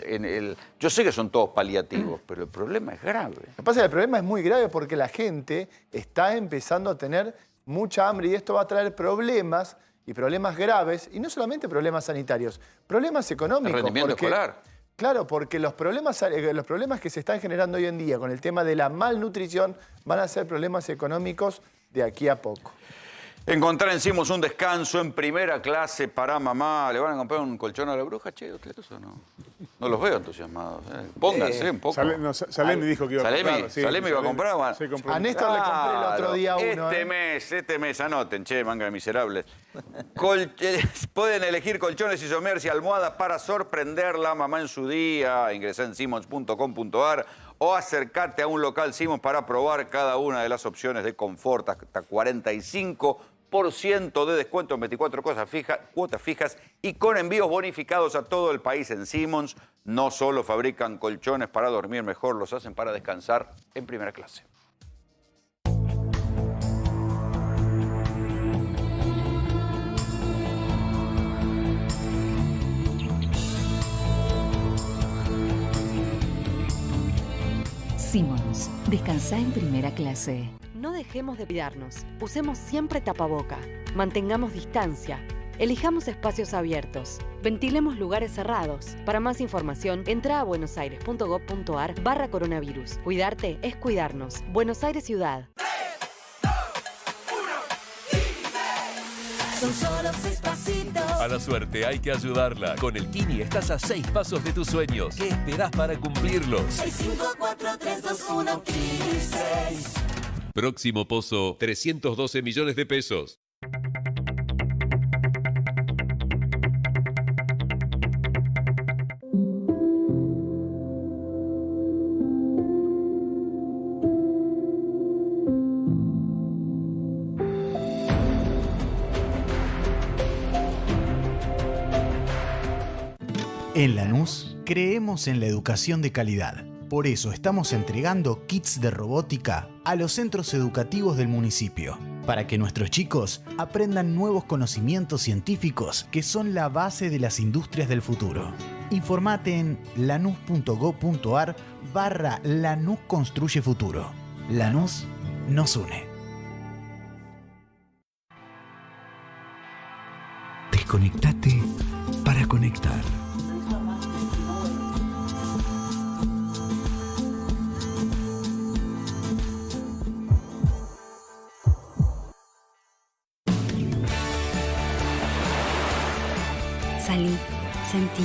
yo sé que son todos paliativos, pero el problema es grave. Lo que pasa es que el problema es muy grave porque la gente está empezando a tener mucha hambre y esto va a traer problemas, y problemas graves, y no solamente problemas sanitarios, problemas económicos. El rendimiento escolar. Claro, porque los problemas que se están generando hoy en día con el tema de la malnutrición van a ser problemas económicos de aquí a poco. Encontrar en Simons un descanso en primera clase para mamá. ¿Le van a comprar un colchón a la bruja, che? ¿Ustedes o no? No los veo entusiasmados. Pónganse un poco. Salemi dijo que iba a comprar. Salemi iba a comprar. A Néstor le compré el otro día uno. Este mes, anoten, che, manga de miserables. Pueden elegir colchones y somiers y almohadas para sorprender la mamá en su día. Ingresá en simons.com.ar o acércate a un local Simons para probar cada una de las opciones de confort. Hasta 45% de descuento en 24 cuotas fijas y con envíos bonificados a todo el país. En Simons no solo fabrican colchones para dormir mejor, los hacen para descansar en primera clase. Simons, descansá en primera clase. No dejemos de cuidarnos. Usemos siempre tapaboca. Mantengamos distancia. Elijamos espacios abiertos. Ventilemos lugares cerrados. Para más información, entra a buenosaires.gov.ar/coronavirus. Cuidarte es cuidarnos. Buenos Aires Ciudad. Son solo 6 pasitos. A la suerte hay que ayudarla. Con el Kini estás a 6 pasos de tus sueños. ¿Qué esperás para cumplirlos? 6, 5, 4, 3, 2, 1, Kini 6. Próximo pozo, 312 millones de pesos. En Lanús creemos en la educación de calidad. Por eso estamos entregando kits de robótica a los centros educativos del municipio, para que nuestros chicos aprendan nuevos conocimientos científicos que son la base de las industrias del futuro. Informate en lanús.gov.ar/Lanús Construye Futuro. Lanús nos une. Desconectate para conectar. Salí, sentí,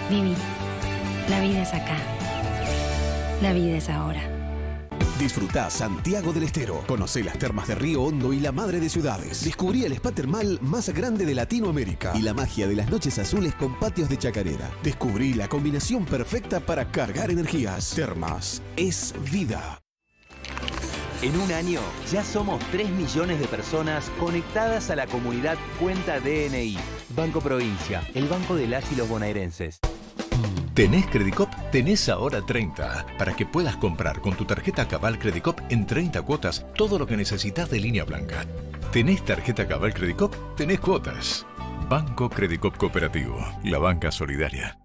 viví. La vida es acá. La vida es ahora. Disfrutá Santiago del Estero. Conocé las termas de Río Hondo y la Madre de Ciudades. Descubrí el spa termal más grande de Latinoamérica y la magia de las noches azules con patios de chacarera. Descubrí la combinación perfecta para cargar energías. Termas es vida. En un año ya somos 3 millones de personas conectadas a la comunidad Cuenta DNI. Banco Provincia, el banco de las y los bonaerenses. ¿Tenés Credicop? Tenés ahora 30, para que puedas comprar con tu tarjeta Cabal Credicop en 30 cuotas todo lo que necesitas de línea blanca. ¿Tenés tarjeta Cabal Credicop? Tenés cuotas. Banco Credicop Cooperativo, la banca solidaria.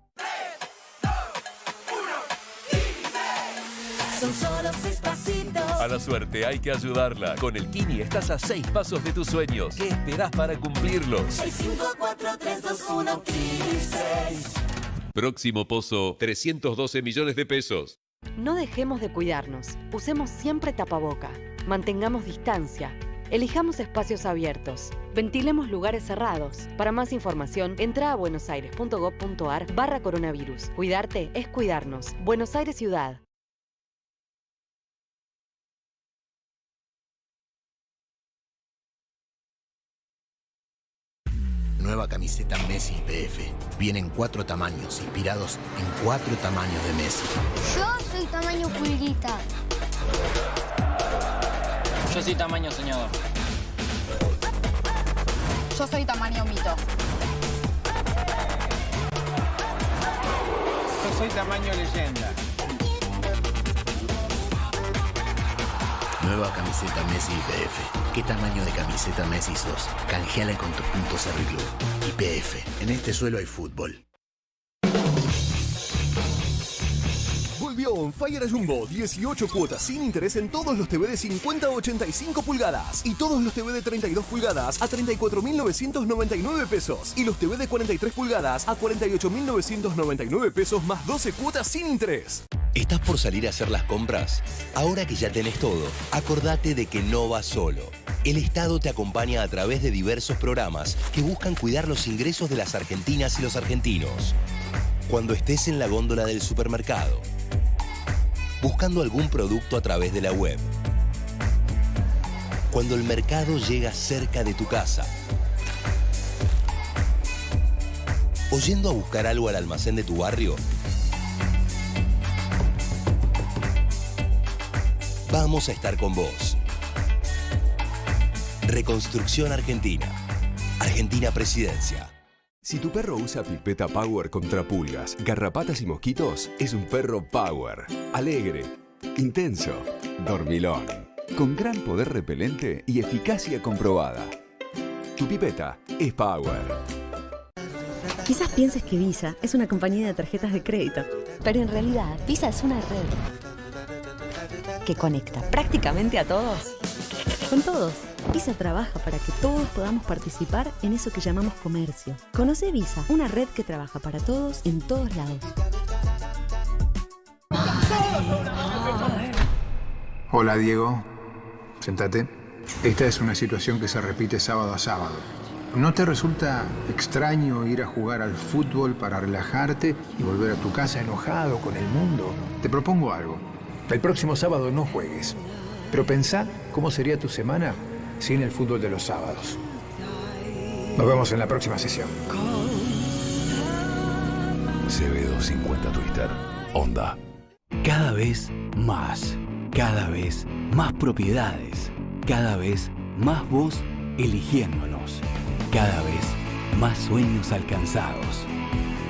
Son solo 6 pasitos. A la suerte hay que ayudarla. Con el Kini estás a 6 pasos de tus sueños. ¿Qué esperás para cumplirlos? 6, 5, 4, 3, 2, 1, Kini 6. Próximo pozo, 312 millones de pesos. No dejemos de cuidarnos. Usemos siempre tapaboca. Mantengamos distancia. Elijamos espacios abiertos. Ventilemos lugares cerrados. Para más información, entra a buenosaires.gov.ar/coronavirus. Cuidarte es cuidarnos. Buenos Aires Ciudad. Nueva camiseta Messi PF. Viene en 4 tamaños, inspirados en 4 tamaños de Messi. Yo soy tamaño pulguita. Yo soy tamaño soñador. Yo soy tamaño mito. soy tamaño leyenda. Nueva camiseta Messi YPF. ¿Qué tamaño de camiseta Messi sos? Canjeala con tus puntos Cerriclub. YPF. En este suelo hay fútbol. Volvió On Fire a Jumbo, 18 cuotas sin interés en todos los TV de 50 a 85 pulgadas y todos los TV de 32 pulgadas a 34.999 pesos y los TV de 43 pulgadas a 48.999 pesos más 12 cuotas sin interés. ¿Estás por salir a hacer las compras? Ahora que ya tenés todo, acordate de que no vas solo. El Estado te acompaña a través de diversos programas que buscan cuidar los ingresos de las argentinas y los argentinos. Cuando estés en la góndola del supermercado, buscando algún producto a través de la web, cuando el mercado llega cerca de tu casa, o yendo a buscar algo al almacén de tu barrio, vamos a estar con vos. Reconstrucción Argentina. Argentina Presidencia. Si tu perro usa Pipeta Power contra pulgas, garrapatas y mosquitos, es un perro Power. Alegre, intenso, dormilón, con gran poder repelente y eficacia comprobada. Tu pipeta es Power. Quizás pienses que Visa es una compañía de tarjetas de crédito, pero en realidad Visa es una red que conecta prácticamente a todos. Con todos. Visa trabaja para que todos podamos participar en eso que llamamos comercio. Conoce Visa, una red que trabaja para todos en todos lados. Hola Diego, sentate. Esta es una situación que se repite sábado a sábado. ¿No te resulta extraño ir a jugar al fútbol para relajarte y volver a tu casa enojado con el mundo? Te propongo algo. El próximo sábado no juegues, pero pensá cómo sería tu semana sin el fútbol de los sábados. Nos vemos en la próxima sesión. CB250 Twister. Honda. Cada vez más propiedades, cada vez más vos eligiéndonos, cada vez más sueños alcanzados,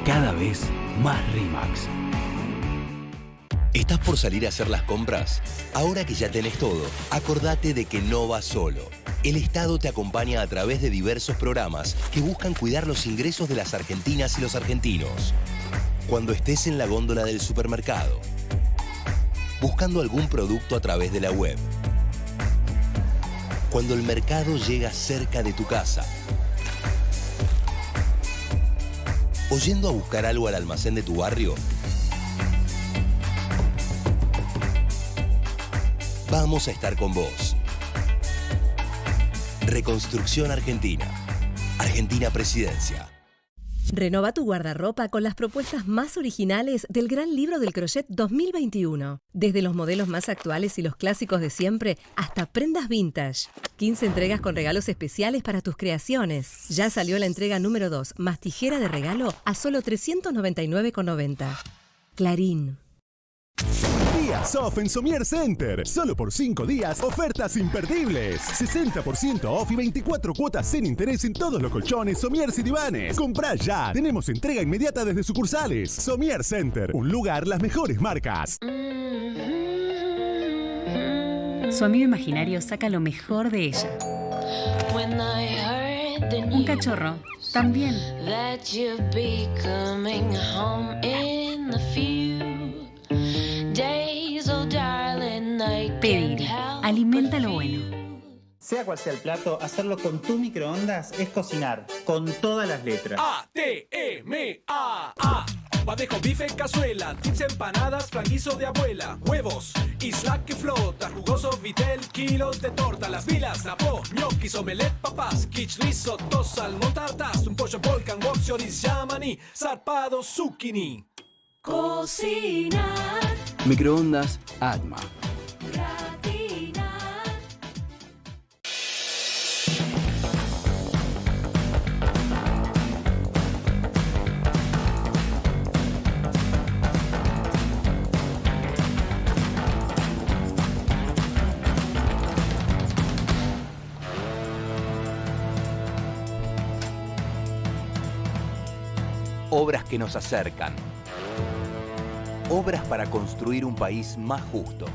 cada vez más RE/MAX. ¿Estás por salir a hacer las compras? Ahora que ya tenés todo, acordate de que no vas solo. El Estado te acompaña a través de diversos programas que buscan cuidar los ingresos de las argentinas y los argentinos. Cuando estés en la góndola del supermercado, buscando algún producto a través de la web, cuando el mercado llega cerca de tu casa, o yendo a buscar algo al almacén de tu barrio, vamos a estar con vos. Reconstrucción Argentina. Argentina Presidencia. Renova tu guardarropa con las propuestas más originales del Gran Libro del Crochet 2021. Desde los modelos más actuales y los clásicos de siempre hasta prendas vintage. 15 entregas con regalos especiales para tus creaciones. Ya salió la entrega número 2, más tijera de regalo a solo 399,90. Clarín. Días off en Somier Center. Solo por 5 días, ofertas imperdibles. 60% off y 24 cuotas sin interés en todos los colchones, somieres y divanes. Comprá ya. Tenemos entrega inmediata desde sucursales. Somier Center. Un lugar, las mejores marcas. Su amigo imaginario saca lo mejor de ella. Un cachorro también. Pedigree. Alimenta lo bueno. Sea cual sea el plato, hacerlo con tu microondas es cocinar, con todas las letras. A-T-E-M-A-A. Badejo, bife, cazuela, tips, empanadas, flanguizo de abuela, huevos, isla que flota, jugoso vitel, kilos de torta, las vilas, la po, gnocchis, omelette, papas, quiche, risotto, salmón, tartas, un pollo volcan, wok, chorizo, yamani, zarpado, zucchini. Cocinar. Microondas Atma. Obras que nos acercan. Obras para construir un país más justo.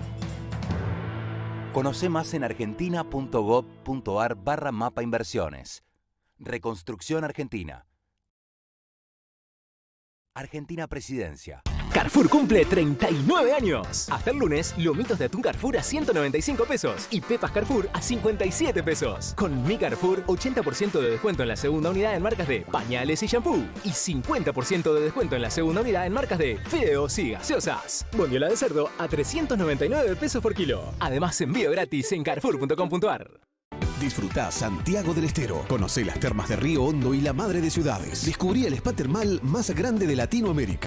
Conoce más en argentina.gov.ar/mapa inversiones. Reconstrucción Argentina. Argentina Presidencia. Carrefour cumple 39 años. Hasta el lunes, lomitos de atún Carrefour a 195 pesos y pepas Carrefour a 57 pesos. Con Mi Carrefour, 80% de descuento en la segunda unidad en marcas de pañales y shampoo y 50% de descuento en la segunda unidad en marcas de fideos y gaseosas. Bondiola de cerdo a 399 pesos por kilo. Además, envío gratis en carrefour.com.ar. Disfrutá Santiago del Estero. Conocé las termas de Río Hondo y la Madre de Ciudades. Descubrí el spa termal más grande de Latinoamérica.